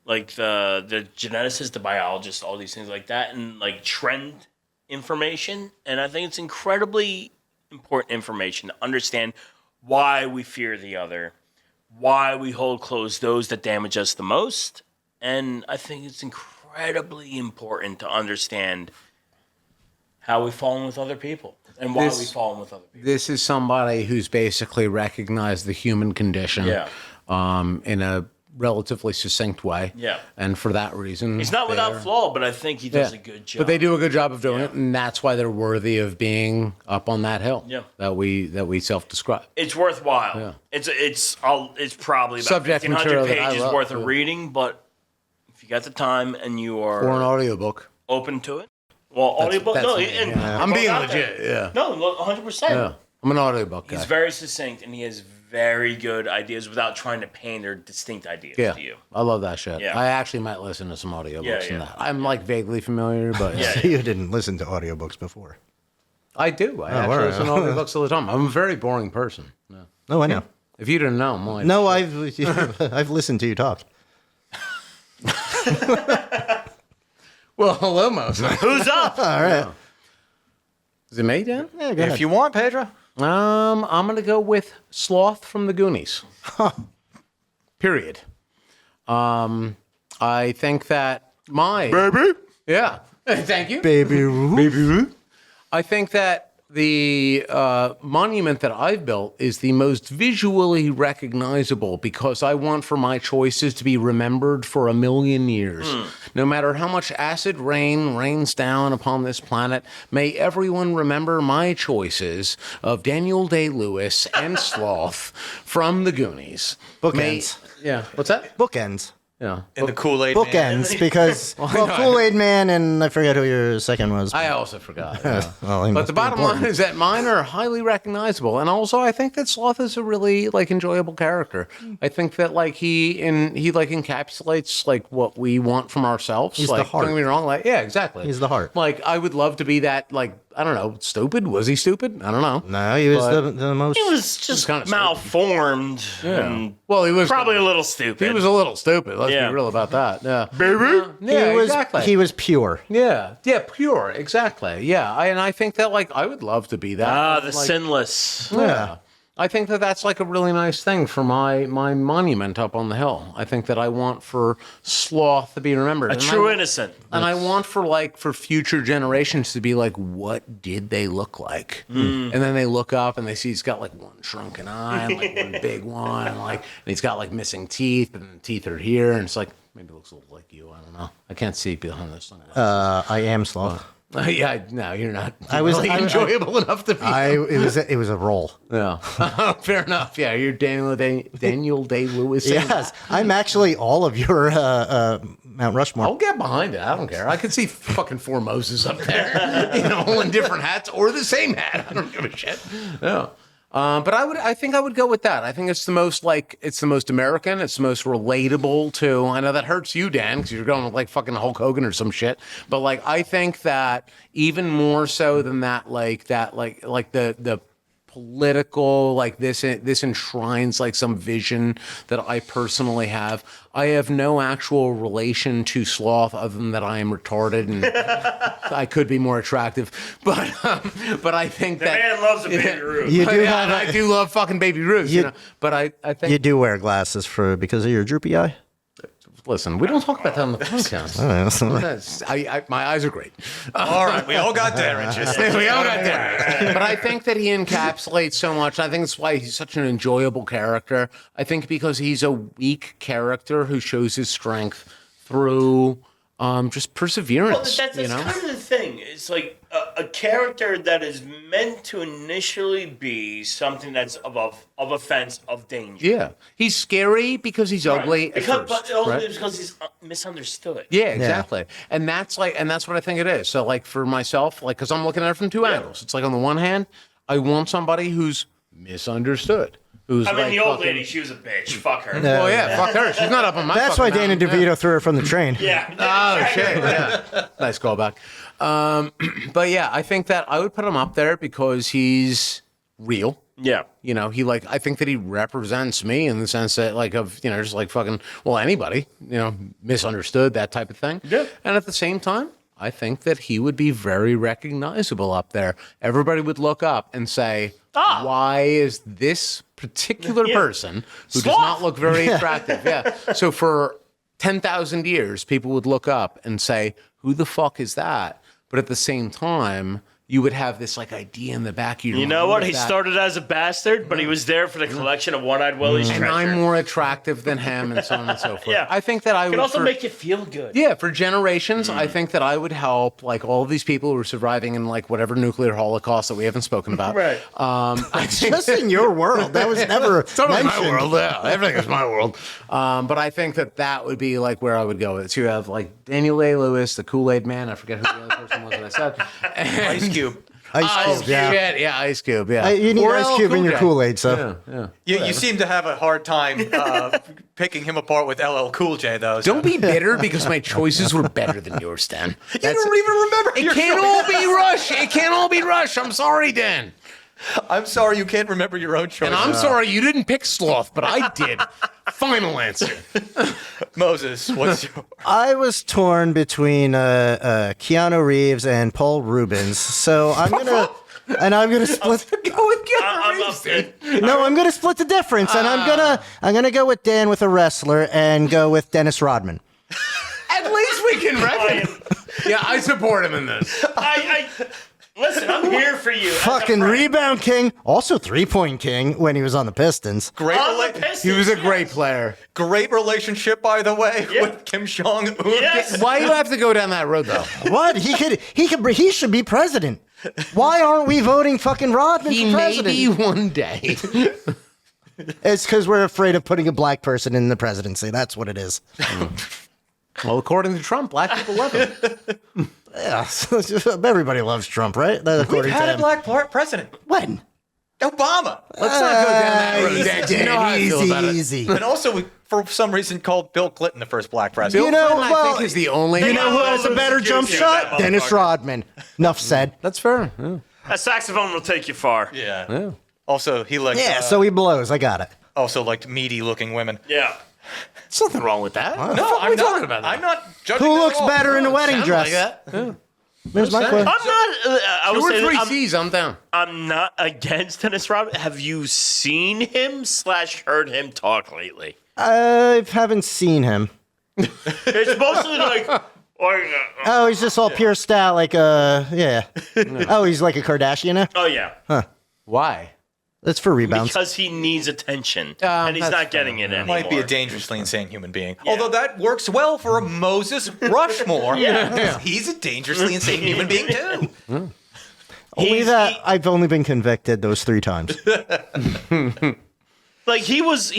like the geneticists, the biologists, all these things like that, and like trend information. And I think it's incredibly important information to understand why we fear the other, why we hold close those that damage us the most. And I think it's incredibly important to understand how we fall in with other people and why we fall in with other people. This is somebody who's basically recognized the human condition Yeah. in a relatively succinct way. Yeah. And for that reason. He's not without flaw, but I think he does a good job. But they do a good job of doing it, and that's why they're worthy of being up on that hill. Yeah. That we self-describe. It's worthwhile. Yeah. It's probably about Subject 1,500 material that I pages love, worth of yeah. reading, but if you got the time and you Or an are audiobook. open to it, well, audiobook. that's No, me, and yeah. I'm both being out there. legit, yeah. No, 100%. Yeah. I'm an audiobook guy. He's very succinct, and he has very good ideas without trying to pander distinct ideas yeah. to you. I love that shit. Yeah. I actually might listen to some audiobooks Yeah, and yeah. that. I'm like vaguely familiar, but Yeah. You didn't listen to audiobooks before. I do. I all actually right. listen to audiobooks all the time. I'm a very boring person. Yeah. Oh, I know. If you didn't know, I'm like, No, I've listened to you talk. well, hello, Moses. Who's up? All right. Is it me, Dan? Yeah, go ahead. If you want, Pedro. I'm gonna go with Sloth from the Goonies. Period. I think that Baby. yeah. Thank you, Baby Ruth. I think that the monument that I've built is the most visually recognizable because I want for my choices to be remembered for 1,000,000 years. No matter how much acid rain rains down upon this planet, may everyone remember my choices of Daniel Day-Lewis and Sloth from the Goonies. Bookends. Yeah. What's that? Bookends. Yeah. In the Kool-Aid Man. Bookends, because Kool-Aid Man and I forget who your second was. I also forgot. Yeah. Well, he But must the be bottom important. line is that mine are highly recognizable, and also I think that Sloth is a really enjoyable character. I think that he encapsulates what we want from ourselves. He's the heart. Don't get me wrong. Yeah, exactly. He's the heart. I would love to be that. I don't know, stupid. Was he stupid? I don't know. No, he was the most. He was just kinda stupid. malformed. And Well, he was probably a little stupid. He was a little stupid. Let's Yeah. be real about that. Yeah. baby. Yeah. he was, exactly. He was pure. Yeah. Yeah. Pure. Exactly. Yeah. And I think that I would love to be that. Ah, the sinless. Yeah. I think that that's a really nice thing for my monument up on the hill. I think that I want for Sloth to be remembered. A true innocent. And I want for future generations to be what did they look like? And then they look up and they see he's got one shrunken eye and one big one and he's got missing teeth, but the teeth are here and it's maybe it looks a little like you. I don't know. I can't see behind this sunglasses. I am Sloth. Yeah, no, you're not. I was really enjoyable enough to be. It was a role. Yeah, fair enough. Yeah, you're Daniel Day-Lewis. Yes, I'm actually all of your Mount Rushmore. I'll get behind it. I don't care. I can see fucking 4 Moses up there, all in different hats or the same hat. I don't give a shit. Yeah. But I think I would go with that. I think it's the most it's the most American. It's the most relatable to. I know that hurts you, Dan, because you're going with fucking Hulk Hogan or some shit. But I think that even more so than that, the political, this enshrines some vision that I personally have. I have no actual relation to Sloth other than that I am retarded and I could be more attractive. But I think The that man loves a baby Ruth. You do yeah, have and I do love fucking Baby Ruth, But I think You do wear glasses because of your droopy eye. listen, we don't talk about that on the podcast. My eyes are great. All right, we all got there. We all got there. But I think that he encapsulates so much. I think that's why he's such an enjoyable character. I think because he's a weak character who shows his strength through just perseverance. Well, that's kind of the thing. It's a character that is meant to initially be something that's of offense, of danger. Yeah, he's scary because he's ugly at first, But also right? because he's misunderstood. Yeah, exactly. And that's what I think it is. So for myself, because I'm looking at it from two angles. It's on the one hand, I want somebody who's misunderstood. Who's The old lady, she was a bitch. Fuck her. Well, yeah, fuck her. She's not up on my That's why fucking Danny mountain. DeVito threw her from the train. Yeah. Oh, shit. Yeah. Nice callback. But yeah, I think that I would put him up there because he's real. Yeah. I think that he represents me in the sense that just fucking, anybody, misunderstood, that type of thing. Yeah. And at the same time, I think that he would be very recognizable up there. Everybody would look up and say, why is this particular person who does not look very attractive? Yeah. So for 10,000 years, people would look up and say, who the fuck is that? But at the same time, you would have this idea in the back of your mind. You know what? He that- started as a bastard, but he was there for the collection of One-Eyed Willie's and treasure. I'm more attractive than him, and so on and so forth. Yeah. I think that I It would can also for- make you feel good. Yeah, for generations, I think that I would help all of these people who are surviving in whatever nuclear holocaust that we haven't spoken about. Right. I think Just in your world. That was never totally mentioned. my world. Yeah, everything is my world. But I think that would be where I would go with it. So you have Daniel Day-Lewis, the Kool-Aid Man. I forget who the other person was that I said. Ice Cube. Ice Cube, yeah. Shit. Yeah, Ice Cube. Yeah. You need Or Ice LL Cube in Cool your J. Kool-Aid, so. Yeah. You seem to have a hard time picking him apart with LL Cool J, though. So. Don't be bitter because my choices were better than yours, Dan. You don't even remember. It your can't choice. all be Rush. It can't all be Rush. I'm sorry, Dan. I'm sorry you can't remember your own choice. And I'm sorry you didn't pick Sloth, but I did. Final answer. Moses, what's your... I was torn between Keanu Reeves and Paul Rubens, so I'm gonna split. Go with I'm Keanu up Reeves. there. No, I'm gonna split the difference, and I'm gonna go with Dan with a wrestler and go with Dennis Rodman. At least we can reckon. Yeah, I support him in this. Listen, I'm here for you. Fucking rebound king, also 3-point king when he was on the Pistons. Great, He was a great player. great relationship, by the way, Yeah. with Kim Jong-un. Yes. Why do you have to go down that road, though? What he should be president. Why aren't we voting fucking Rodman He for may president? be one day. It's because we're afraid of putting a black person in the presidency. That's what it is. Well, according to Trump, black people love him. Yeah, everybody loves Trump, right? We've According had to a him. black president. When? Obama. Let's not go down that road. Dan. You know how I feel about it. easy. And also, we, for some reason, called Bill Clinton the first black president. You know, Clinton, I think, is the only. You know who Yeah. has a better jump shot? Dennis Motherfucker. Rodman. Enough said. That's fair. Yeah. That saxophone will take you far. Yeah. Also, he liked. Yeah, so he blows. I got it. also liked meaty-looking women. Yeah. There's nothing wrong with that. No, What are I'm we not. talking about that? I'm not judging. Who that at looks all. better in a wedding Sounds dress? like that. Yeah. There's my saying. question. I'm not. I Two will or say three that C's, I'm down. I'm not against Dennis Rodman. Have you seen him / heard him talk lately? I haven't seen him. It's mostly like, Oh, he's just all pure style, like yeah. Oh, he's like a Kardashian now? oh yeah, Why? That's for rebounds. because he needs attention and he's that's not getting it anymore. Might be a dangerously insane human being. Although that works well for a Moses Rushmore. Yeah. He's a dangerously insane human being too. Only that I've only been convicted those 3 times. Like he was.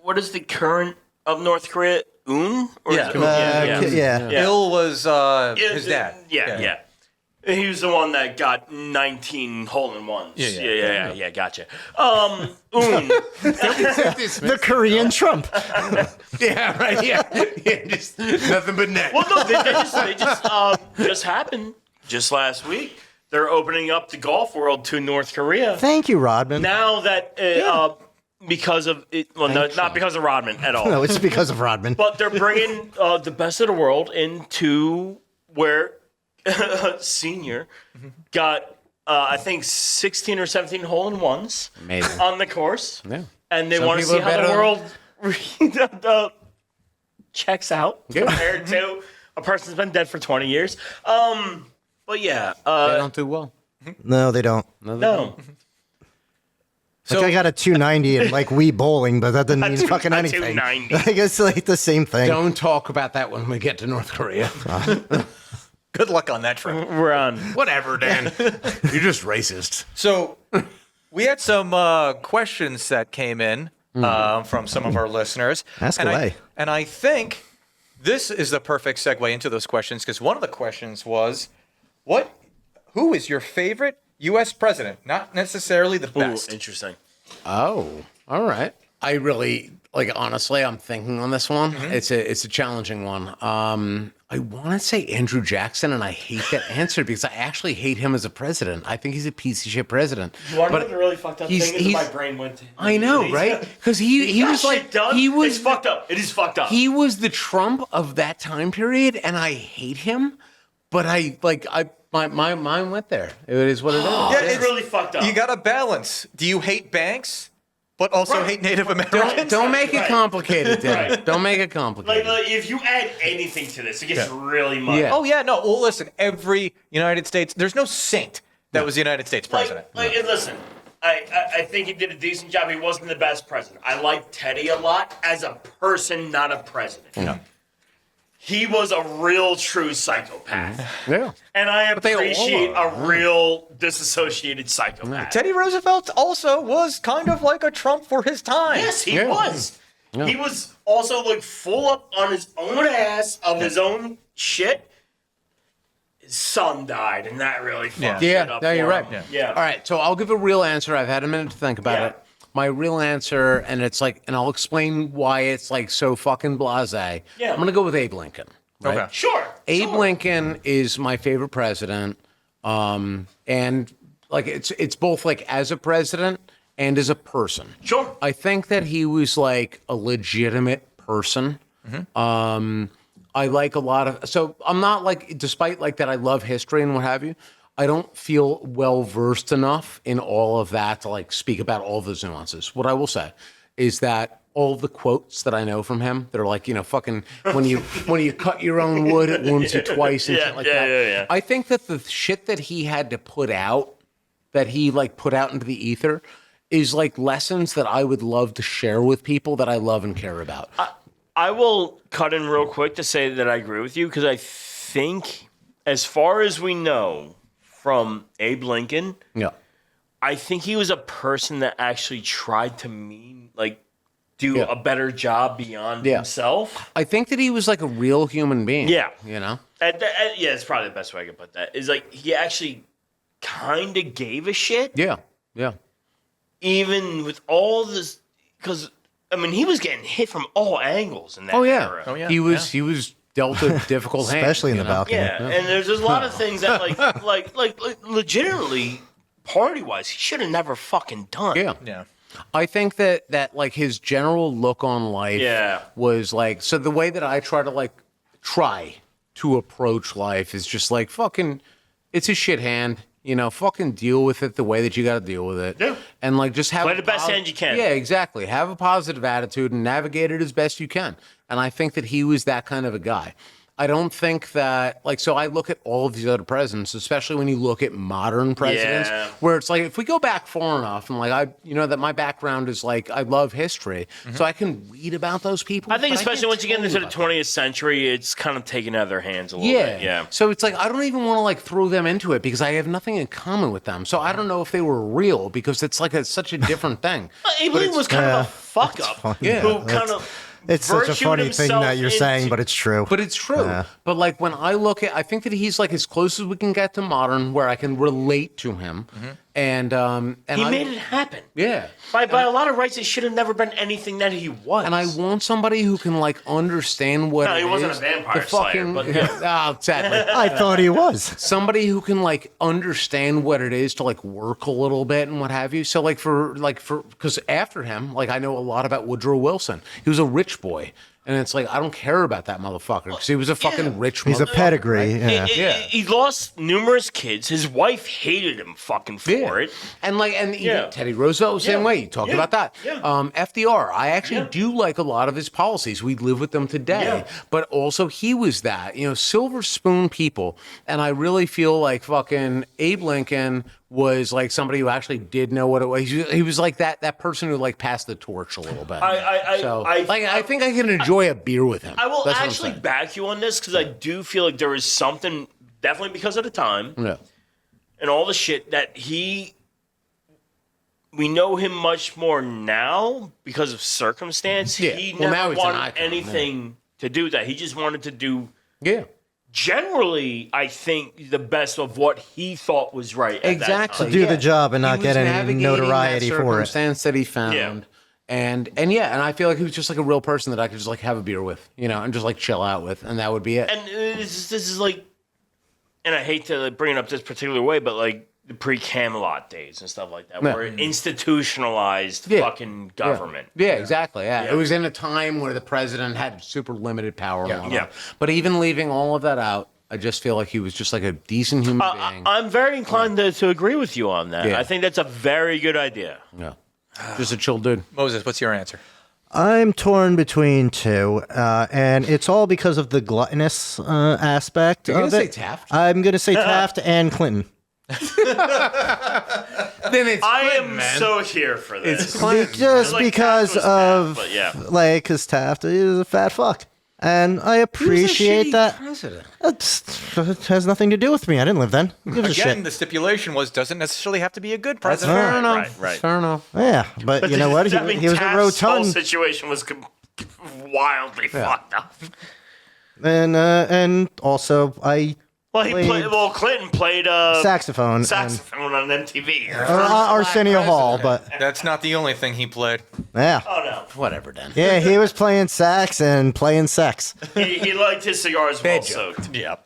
What is the current of North Korea? Un? Or Yeah. Yeah. Bill was his dad. Yeah. He was the one that got 19 hole-in-ones. Yeah, gotcha. Un. The Korean Trump. Yeah, right. Yeah, just nothing but net. Well, no, they just happened just last week. They're opening up the golf world to North Korea. Thank you, Rodman. Now that because of it, well, no, not because of Rodman at all. No, it's because of Rodman. But they're bringing the best of the world into where Senior got, I think, 16 or 17 hole-in-ones Amazing. on the course. Yeah. And they Some want to people see are how the better world checks out compared to a person that's been dead for 20 years. But yeah. They don't do well. No, they don't. No. Like I got a 290 and like Wii bowling, but that doesn't mean fucking a anything. 290. I guess like the same thing. Don't talk about that when we get to North Korea. Good luck on that trip. We're on. Whatever, Dan. You're just racist. So we had some questions that came in from some of our listeners. Ask and away. And I think this is the perfect segue into those questions because one of the questions was, who is your favorite U.S. president? Not necessarily the best. Ooh, interesting. Oh, all right. I really honestly, I'm thinking on this one. Mm-hmm. It's a challenging one. I want to say Andrew Jackson, and I hate that answer because I actually hate him as a president. I think he's a piece of shit president. You want to know But what the really fucked up thing is? My brain went to him. I know, right? Because he got was shit like done. he was It's fucked up. It is fucked up. He was the Trump of that time period, and I hate him. But my mind went there. It is what it is. Yeah, it's really fucked up. You got to balance. Do you hate banks, but also hate Native Americans? Don't make it Right. complicated, Dan. Right. Don't make it like complicated. if you add anything to this, it gets really muddy. Yeah. Oh, yeah, no. Well, listen, every United States, there's no saint that was the United States president. And listen, I think he did a decent job. He wasn't the best president. I like Teddy a lot as a person, not a president. Yeah. He was a real true psychopath. Yeah. And I they all appreciate are. a real disassociated psychopath. Teddy Roosevelt also was kind of like a Trump for his time. Yes, he Yeah. was. Yeah. He was also like full up on his own ass of his own shit. his son died, and that really fucked Yeah, shit up. no, you're for right. him. Yeah. All right, so I'll give a real answer. I've had a minute to think about Yeah. it. My real answer, and it's like, and I'll explain why it's like so fucking blasé. Yeah. I'm gonna go with Abe Lincoln. Right? Okay. Sure. Abe sure. Lincoln is my favorite president, and like it's both like as a president and as a person. Sure. I think that he was like a legitimate person. I like a lot of, so I'm not like, despite like that I love history and what have you, I don't feel well versed enough in all of that to like speak about all those nuances. What I will say is that all the quotes that I know from him, they're like, you know, fucking when you cut your own wood, it wounds you twice and shit like that. Yeah. I think that the shit that he had to put out, that he like put out into the ether, is like lessons that I would love to share with people that I love and care about. I will cut in real quick to say that I agree with you because I think, as far as we know from Abe Lincoln, Yeah. I think he was a person that actually tried to do a better job beyond himself. I think that he was like a real human being. Yeah. You know? Yeah, it's probably the best way I could put that. Is like he actually kind of gave a shit, Yeah. Yeah. even with all this, because I mean he was getting hit from all angles in that Oh yeah. era. Oh, yeah. He was dealt a difficult hand. Especially in you the know? balcony. Yeah, and there's a lot of things that like legitimately party wise he should have never fucking done. Yeah. Yeah. I think that like his general look on life was like, so the way that I try to approach life is just like fucking, it's a shit hand, you know, fucking deal with it the way that you got to deal with it. Yeah. And like just have Play the best hand you can. Yeah, exactly. Have a positive attitude and navigate it as best you can. And I think that he was that kind of a guy. I don't think that, like, so I look at all of these other presidents, especially when you look at modern presidents, where it's like, if we go back far enough, and like, that my background is like, I love history, so I can read about those people. I think but especially can't once you get tell into the about them. 20th century, it's kind of taken out of their hands a little bit. Yeah. So it's like, I don't even want to like throw them into it because I have nothing in common with them. So I don't know if they were real because it's like such a different thing. Abe Lincoln was kind of a fuck up funny. who Yeah, kind of It's such a virtued funny thing himself that you're saying, into- but it's true. But it's true. Yeah. But like when I look at, I think that he's like as close as we can get to modern, where I can relate to him, and he made it happen. Yeah. By a lot of rights, it should have never been anything that he was. And I want somebody who can like understand what No, it he wasn't is, a vampire the slayer, fucking, but yeah. oh, sadly. I thought he was. Somebody who can like understand what it is to like work a little bit and what have you. So like for because after him, like I know a lot about Woodrow Wilson. He was a rich boy. And it's like, I don't care about that motherfucker because he was a fucking rich He's a motherfucker. pedigree. right? Yeah. He lost numerous kids. His wife hated him fucking for it. And like, and even Yeah. Teddy Roosevelt was the same Yeah. way. You talked Yeah. about that. Yeah. FDR, I actually Yeah. do like a lot of his policies. We live with them today. Yeah. But also he was that, silver spoon people. And I really feel like fucking Abe Lincoln was like somebody who actually did know what it was. He was like that person who like passed the torch a little bit. I think I can enjoy a beer with him. I will That's what I'm actually saying. back you on this because I do feel like there is something, definitely because of the time Yeah. and all the shit that we know him much more now because of circumstance. Yeah. He Well, now never he's an wanted icon, anything to do with that. He just wanted to do Yeah. generally, I think, the best of what he thought was right. At Exactly. That time. Do the job and not He get was any navigating notoriety that for it. circumstance that he found. Yeah. And I feel like he was just like a real person that I could just like have a beer with, and just like chill out with, and that would be it. And this is like, and I hate to bring it up this particular way, but like the pre-Camelot days and stuff like that, Yeah. where it institutionalized Yeah. fucking government. Yeah, exactly. Yeah. Yeah. It was in a time where the president had super limited power. And whatnot. Yeah. But even leaving all of that out, I just feel like he was just like a decent human being. I'm very inclined to agree with you on that. Yeah. I think that's a very good idea. Yeah. Just a chill dude. Moses, what's your answer? I'm torn between two, and it's all because of the gluttonous aspect You're of gonna it. say Taft? I'm going to say Taft and Clinton. Then it's I Clinton, am man. so here for this. It's Clinton. Just Like, because Taft was of, Taft, but yeah. like, because Taft is a fat fuck. And I He was a appreciate shitty that. president. It has nothing to do with me. I didn't live then. Who gives a Again, shit? the stipulation was doesn't necessarily have to be a good president. Fair Right, enough. right. Fair enough. Yeah, but you know what? I mean, He was a Taft's whole rotund. situation was wildly fucked up. And also, I Well, Clinton played saxophone. saxophone on MTV. Arsenio Hall, but That's not the only thing he played. yeah. Oh no, Whatever, then. Yeah, he was playing sax and playing sex. he liked his cigars well soaked. Yeah.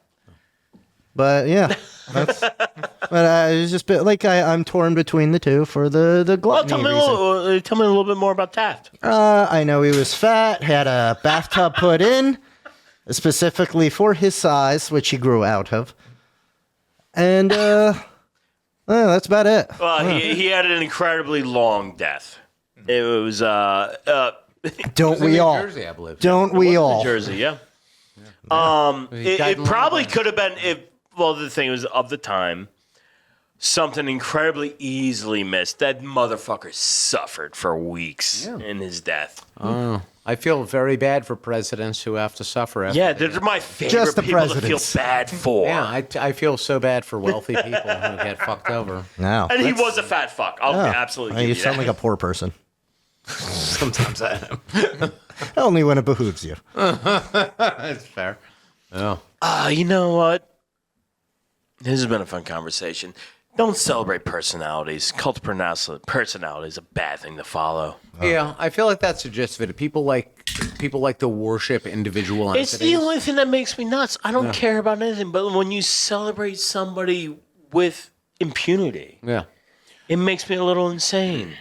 But yeah, it's just like I'm torn between the two for the Well, gluttony reason. tell me a little bit more about Taft. I know he was fat, had a bathtub put in specifically for his size, which he grew out of, and that's about it. Well, he had an incredibly long death. It was Don't In we New all? Jersey, I believe. Don't we all? Jersey, yeah. He died It in probably London. could have been the thing was of the time, something incredibly easily missed. That motherfucker suffered for weeks in his death. Oh, I feel very bad for presidents who have to suffer. After Yeah, they- they're my favorite Just the people to feel presidents. bad for. Yeah, I feel so bad for wealthy people who get fucked over. No. And he was a fat fuck. I'll absolutely You give you sound that. like a poor person. Sometimes I am. Only when it behooves you. That's fair. Oh. You know what? This has been a fun conversation. Don't celebrate personalities. Cult of personality is a bad thing to follow. Yeah, I feel like that's the gist of it. People like to worship individual It's entities. the only thing that makes me nuts. I don't care about anything, but when you celebrate somebody with impunity, Yeah. it makes me a little insane.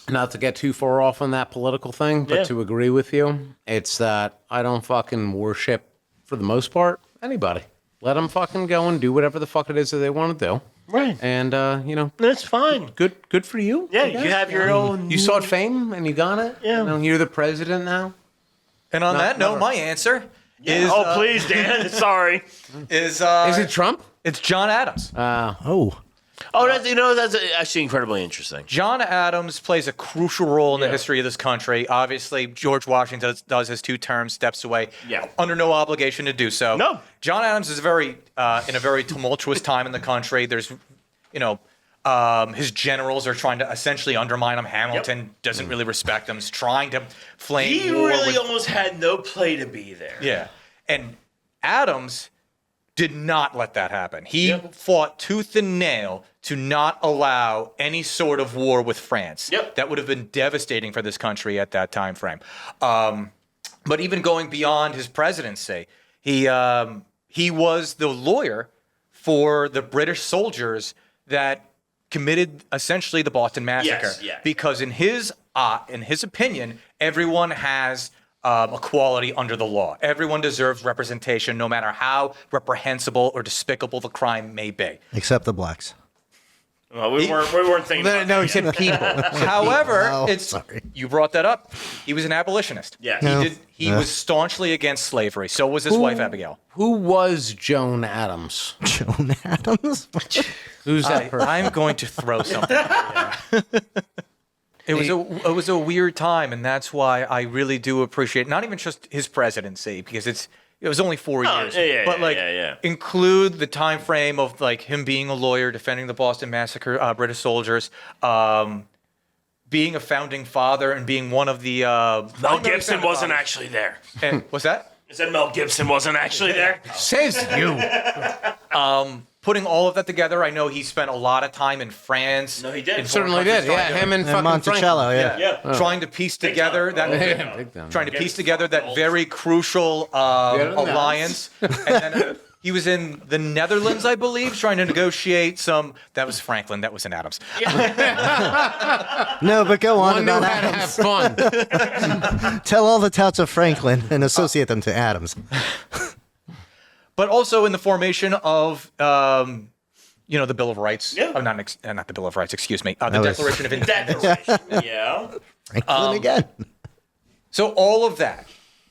Not to get too far off on that political thing, but Yeah. to agree with you, it's that I don't fucking worship, for the most part, anybody. Let them fucking go and do whatever the fuck it is that they want to do. Right. And, That's fine. good for you. Yeah, I you guess. have your own. You sought fame and you got it. Yeah. You know, you're the president now. And on that note, not- my answer is Please, Dan. Sorry. is Is it Trump? it's John Adams. Oh. Oh, that's actually incredibly interesting. John Adams plays a crucial role in the history of this country. Obviously, George Washington does his 2 terms, steps away, under no obligation to do so. No. John Adams is in a very tumultuous time in the country. There's, his generals are trying to essentially undermine him. Hamilton doesn't really respect him. He's trying to flame He war really with- almost had no play to be there. Yeah. And Adams did not let that happen. He fought tooth and nail to not allow any sort of war with France. Yep. That would have been devastating for this country at that time frame. But even going beyond his presidency, he was the lawyer for the British soldiers that committed essentially the Boston Massacre. Yes, yeah. Because in his opinion, everyone has equality under the law. Everyone deserves representation, no matter how reprehensible or despicable the crime may be. Except the blacks. Well, we weren't thinking about No, that he said people. However, Oh, sorry. you brought that up. He was an abolitionist. Yeah. No. He was staunchly against slavery. So was his wife Abigail. Who was Joan Adams? Joan Adams? Who's that person? I'm going to throw something. It was a weird time, and that's why I really do appreciate not even just his presidency, because it was only 4 years, but include the time frame of like him being a lawyer defending the Boston Massacre, British soldiers, being a founding father, and being one of the Mel Gibson wasn't actually there. And, what's that? I said Mel Gibson wasn't actually there. Says you. Putting all of that together, I know he spent a lot of time in France. No, he did. in Certainly foreign did. countries Yeah, trying to- him and And fucking Monticello, Franklin. yeah. trying to piece together that Yeah, big time. trying to piece together that very crucial alliance. And then he was in the Netherlands, I believe, trying to negotiate some. That was Franklin. That was in Adams. No, but go on One knew about how to have Adams. fun. Tell all the touts of Franklin and associate them to Adams. But also in the formation of, the Bill of Rights. Yeah. Oh, not the Bill of Rights. Excuse me. The was- Declaration of Independence. Declaration. Yeah. Franklin again. So all of that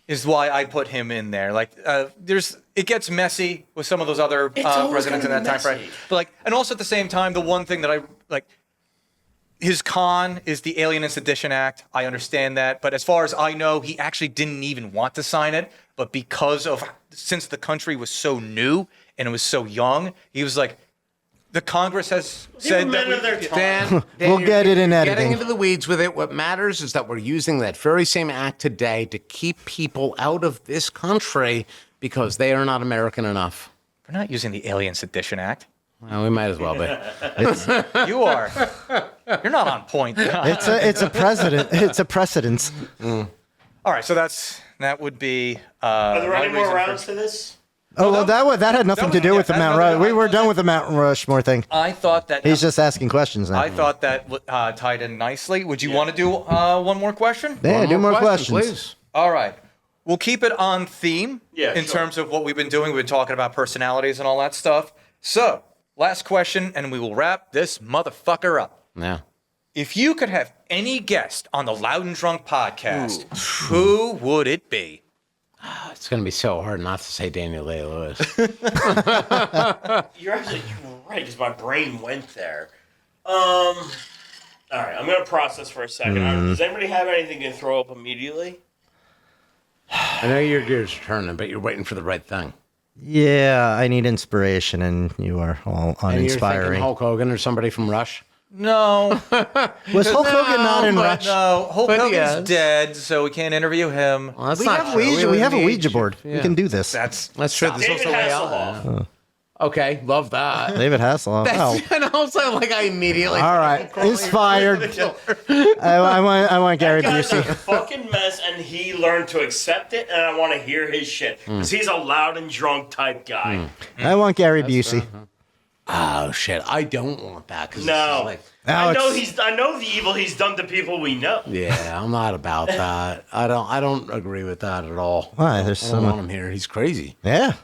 is why I put him in there. Like, it gets messy with some of those other always presidents in gonna that be time frame. messy. But and also at the same time, the one thing that I like, his con is the Alien and Sedition Act. I understand that, but as far as I know, he actually didn't even want to sign it. But since the country was so new and it was so young, he was like, the Congress has said were that men of their time. Dan, We'll you're get it in getting editing. into the weeds with it. What matters is that we're using that very same act today to keep people out of this country because they are not American enough. We're not using the Alien Sedition Act. Well, we might as well be. You are. You're not on point. It's a precedent. It's a precedence. All right, so that would be. Are there my any more reason for- rounds to this? Oh well, that had nothing to do with the Mount Rushmore. We were done with the Mount Rushmore thing. I thought that. He's just asking questions now. I thought that tied in nicely. Would you want to do one more question? Yeah, do more question, questions. please. All right. We'll keep it on theme sure. in terms of what we've been doing. We've been talking about personalities and all that stuff. So, last question, and we will wrap this motherfucker up. Yeah. If you could have any guest on the Loud and Drunk podcast, who would it be? It's going to be so hard not to say Daniel Day-Lewis. You're right, because my brain went there. All right, I'm going to process for a second. Does anybody have anything to throw up immediately? I know your gears are turning, but you're waiting for the right thing. Yeah, I need inspiration, and you are all And you're thinking uninspiring. Hulk Hogan or somebody from Rush? No. Was Hulk Hogan not in but Rush? No, Hulk But Hogan's yes. dead, so we can't interview him. Well, that's We not have true. Ouija. We have a need- Ouija board. We Yeah. can do this. That's true. This David also way out Hasselhoff. there. Okay, love that. David Hasselhoff. Oh. And also, like, I immediately. All right, inspired. I want Gary Guy's a Busey. fucking mess, and he learned to accept it, and I want to hear his shit. Because he's a loud and drunk type guy. I want Gary Busey. Oh shit! I don't want that because No. like, I know it's- I know the evil he's done to people we know. yeah, I'm not about that. I don't agree with that at all. Why? There's I don't some. want him here. He's crazy. Yeah.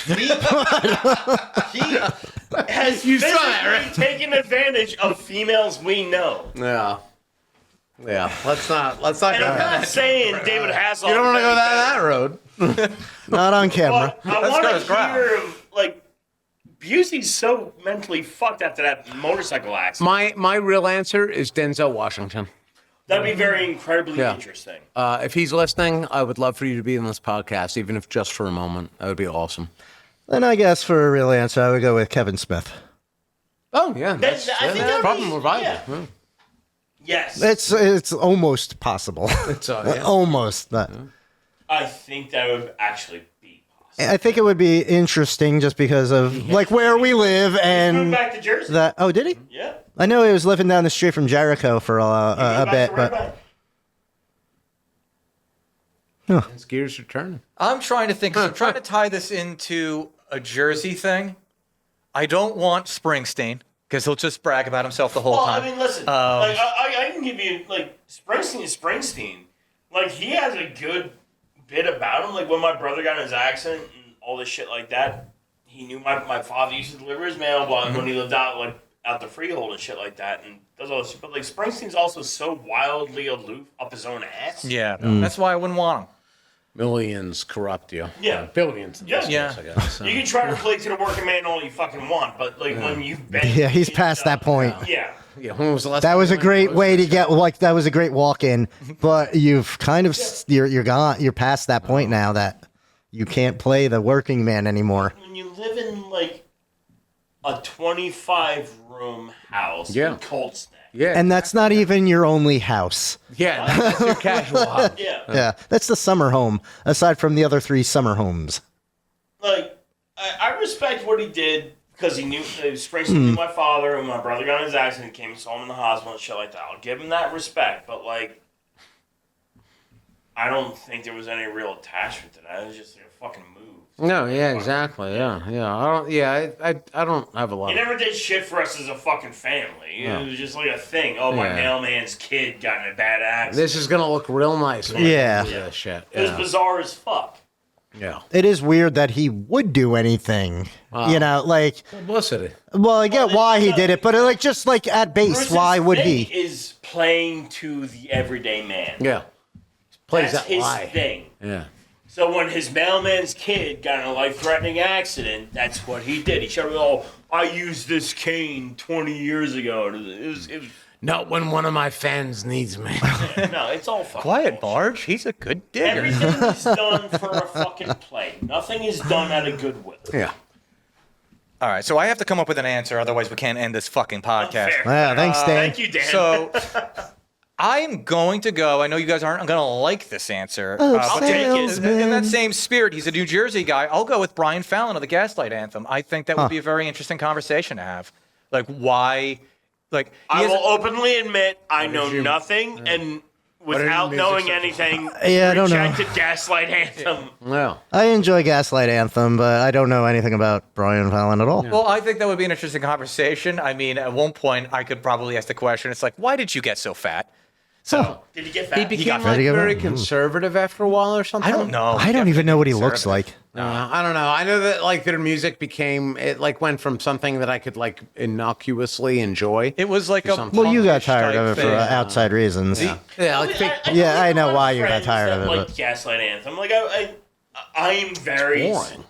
He has You saw physically that, right? taken advantage of females we know. Yeah. Yeah. Let's not And I'm not saying David Hasselhoff. You don't want to go down that road. Not on camera. But I Let's want go to to ground. hear, like, Busey's so mentally fucked after that motorcycle accident. My real answer is Denzel Washington. That'd be very incredibly Yeah. interesting. If he's listening, I would love for you to be in this podcast, even if just for a moment. That would be awesome. Then I guess for a real answer, I would go with Kevin Smith. Oh yeah, that's, I think that'd probably be- more viable. yeah. Yes. It's almost possible. It's yeah. Almost. But I think that would actually be possible. I think it would be interesting just because of like where we live Moved and back to Jersey. that. Oh, did he? Yeah. I know he was living down the street from Jericho for a Moved bit, back to but Red His gears are turning. I'm trying to think. 'Cause I'm trying to tie this into a Jersey thing. I don't want Springsteen because he'll just brag about himself the whole Well, time. I mean, listen. Like, I can give you like Springsteen is Springsteen. Like he has a good bit about him. Like when my brother got in his accident and all this shit like that, he knew my father used to deliver his mail when he lived out the freehold and shit like that, and does all this. But like Springsteen's also so wildly aloof up his own ass. Yeah, that's why I wouldn't want him. Millions corrupt you. Yeah. Billions. in Yeah. this Yeah. case, I guess. So. You can try to relate to the working man all you fucking want, but like when you've been yeah, he's past that point. Yeah. Yeah, when was the last That time was you a went great to way to get like that was a great walk in, but you've kind of you're gone. You're past that point now that you can't play the working man anymore. When you live in like a 25-room house Yeah. in Cold Snack. Yeah. And that's not even your only house. yeah, that's your casual house. Yeah. Yeah, that's the summer home. Aside from the other 3 summer homes. Like, I respect what he did because he knew Springsteen knew my father and my brother got in his accident, came and saw him in the hospital and shit like that. I'll give him that respect, but like, I don't think there was any real attachment to that. It was just like a fucking move. No, yeah, exactly. Yeah, yeah. I don't. Yeah, I don't have a lot. He never did shit for us as a fucking family. No. It was just like a thing. Oh, my Yeah. mailman's kid got in a bad accident. This is gonna look real nice. when Yeah. I do this shit. It was Yeah. bizarre as fuck. Yeah. It is weird that he would do anything. You know, like, Publicity. well, I get why he did it, but like just like at base, Bruce's why would thing he? is playing to the everyday man. Yeah. Plays That's that his lie. thing. Yeah. So when his mailman's kid got in a life-threatening accident, that's what he did. He showed, oh, I used this cane 20 years ago. It was Not when one of my fans needs me. no, it's all fucking Quiet, bullshit. Barge. He's a good digger. Everything is done for a fucking play. Nothing is done out of goodwill. yeah. All right, so I have to come up with an answer, otherwise we can't end this fucking podcast. Fair. Yeah, thanks, Dan. Thank you, Dan. So I am going to go. I know you guys aren't going to like this answer. I'll take it. salesman. in that same spirit, he's a New Jersey guy. I'll go with Brian Fallon of the Gaslight Anthem. I think that would be a very interesting conversation to have. Like, why? Like, I will openly admit I know nothing, and without music knowing so far? anything, Yeah, I don't know. rejected Gaslight Anthem. Well, I enjoy Gaslight Anthem, but I don't know anything about Brian Fallon at all. Well, I think that would be an interesting conversation. I mean, at one point, I could probably ask the question. It's like, why did you get so fat? So Did he get he fat? became got like Did he get very fat? conservative after a while or something. I don't know. I don't even know what he looks like. I don't know. I know that like their music became it like went from something that I could like innocuously enjoy. It was like a something. Well, you got punkish tired type of it for thing. outside reasons. Yeah, like think, Yeah, I know have why you got friends tired that of it, Like but- Gaslight Anthem, like I'm very boring.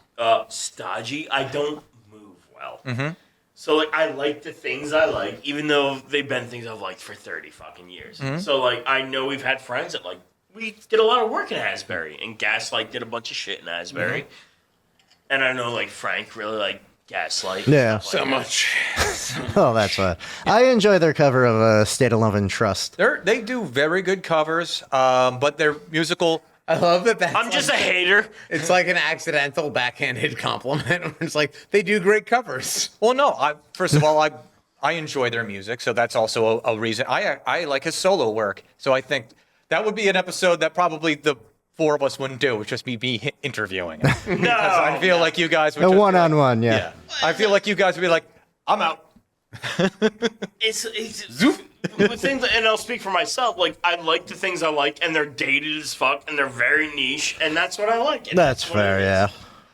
stodgy. I don't move well. So like I like the things I like, even though they've been things I've liked for 30 fucking years. So like I know we've had friends that like we did a lot of work in Asbury, and Gaslight did a bunch of shit in Asbury. And I know like Frank really liked Gaslight. and Yeah. stuff like that. much. Oh, that's fun. I enjoy their cover of State of Love and Trust. They do very good covers, but their musical. I love that. That's I'm just a like, hater. It's like an accidental backhanded compliment. It's like they do great covers. Well, no. First of all, I enjoy their music, so that's also a reason. I like his solo work, so I think that would be an episode that probably the four of us wouldn't do. It would just be me interviewing. No, I feel like you guys would A just be like- one-on-one, yeah. Yeah, I feel like you guys would be like, I'm out. it's the things, and I'll speak for myself. Like I like the things I like, and they're dated as fuck, and they're very niche, and that's what I like. And That's what it fair, is. yeah.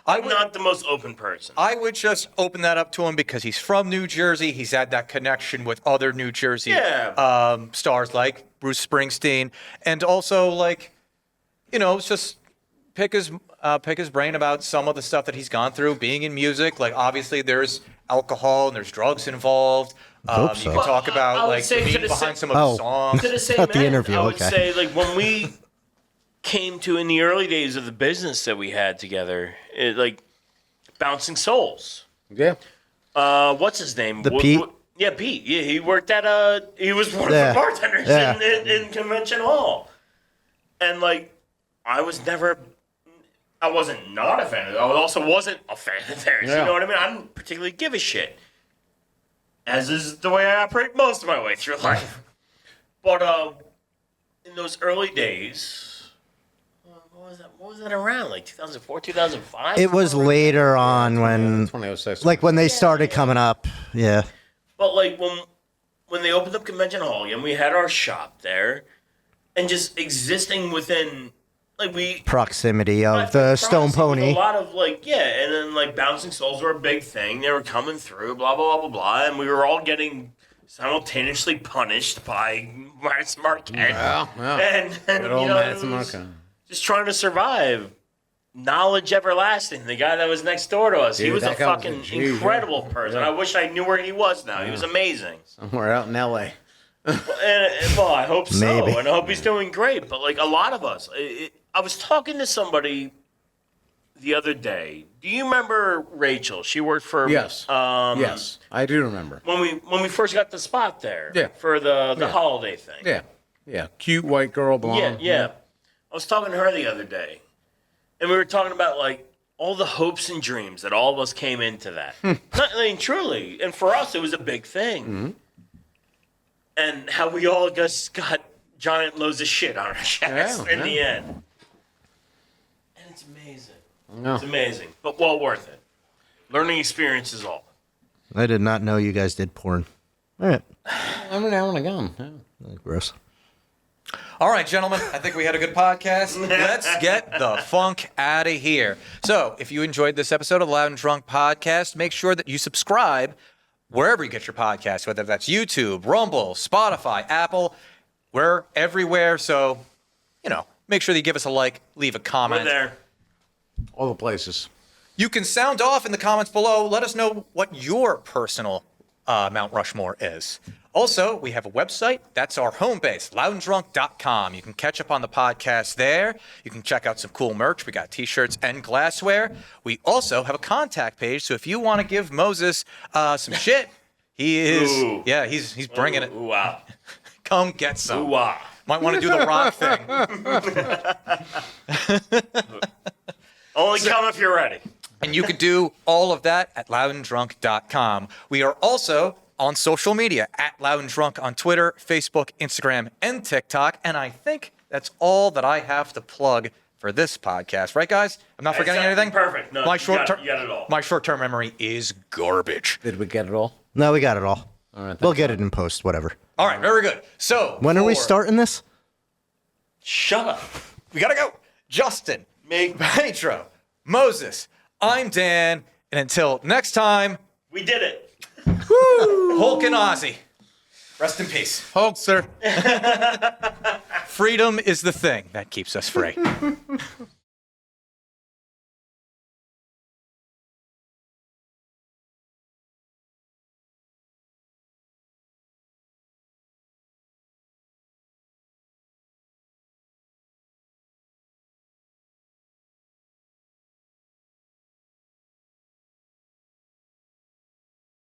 I'm not the most open person. I would just open that up to him because he's from New Jersey. He's had that connection with other New Jersey stars like Bruce Springsteen, and also like, it's just pick his brain about some of the stuff that he's gone through being in music. Like obviously there's alcohol and there's drugs involved. Hope You so. can talk I about would like say the to meaning the behind sa- some of the songs. To the same At the end, interview, I would okay. say like when we came to in the early days of the business that we had together, like Bouncing Souls. Yeah. What's his name? Pete? Yeah, Pete. Yeah, he worked at he was one of Yeah. the bartenders Yeah. in Convention Hall. And like I wasn't not a fan of it. I also wasn't a fan of theirs. Yeah. You know what I mean? I don't particularly give a shit. As is the way I operate most of my way through life. But in those early days, what was that around? Like 2004, 2005? It was later on when, 2006. like, when they started coming up. Yeah. But like when they opened up Convention Hall and we had our shop there, and just existing within like we Proximity of the Stone Pony. A lot of like and then like Bouncing Souls were a big thing. They were coming through, blah blah blah blah blah, and we were all getting simultaneously punished by Martin Marquette. Well, And good old it Madison was Marquette. just trying to survive. Knowledge Everlasting, the guy that was next door to us, he Dude, was a that guy was a fucking G, yeah. incredible person. I wish I knew where he was now. He was amazing. Somewhere out in L.A. Well, I hope so, Maybe. and I hope he's doing great. But like a lot of us, I was talking to somebody the other day. Do you remember Rachel? She worked for Yes. Yes, I do remember. when we first got the spot there. Yeah. For the holiday thing. Yeah. Yeah. Cute white girl, blonde. Yeah. I was talking to her the other day, and we were talking about like all the hopes and dreams that all of us came into that. I mean, truly, and for us, it was a big thing. And how we all just got giant loads of shit on our chest in the end. And it's amazing. No. It's amazing, but well worth it. Learning experience is all. I did not know you guys did porn. All right. Every now and again. Yeah. Gross. All right, gentlemen, I think we had a good podcast. Let's get the funk out of here. So, if you enjoyed this episode of the Loud and Drunk Podcast, make sure that you subscribe wherever you get your podcasts, whether that's YouTube, Rumble, Spotify, Apple. We're everywhere. So, make sure that you give us a like, leave a comment. We're there. All the places. You can sound off in the comments below. Let us know what your personal Mount Rushmore is. Also, we have a website. That's our home base, loudanddrunk.com. You can catch up on the podcast there. You can check out some cool merch. We got T-shirts and glassware. We also have a contact page. So if you want to give Moses some shit, he is, Ooh. he's bringing it. Ooh, wow. Come get some. Ooh-ah. Might want to do the rock thing. Only come if you're ready. And you could do all of that at loudandrunk.com. We are also on social media at Loud and Drunk on Twitter, Facebook, Instagram, and TikTok. And I think that's all that I have to plug for this podcast. Right, guys? I'm not forgetting anything? Perfect. No, you got it all. My short-term memory is garbage. Did we get it all? No, we got it all. All right. We'll get it in post, whatever. All right, very good. So When are we starting this? Shut up. We got to go. Justin, Pedro, Moses, I'm Dan. And until next time, We did it. Hulk and Ozzy. Rest in peace. Hulk, sir. Freedom is the thing that keeps us free.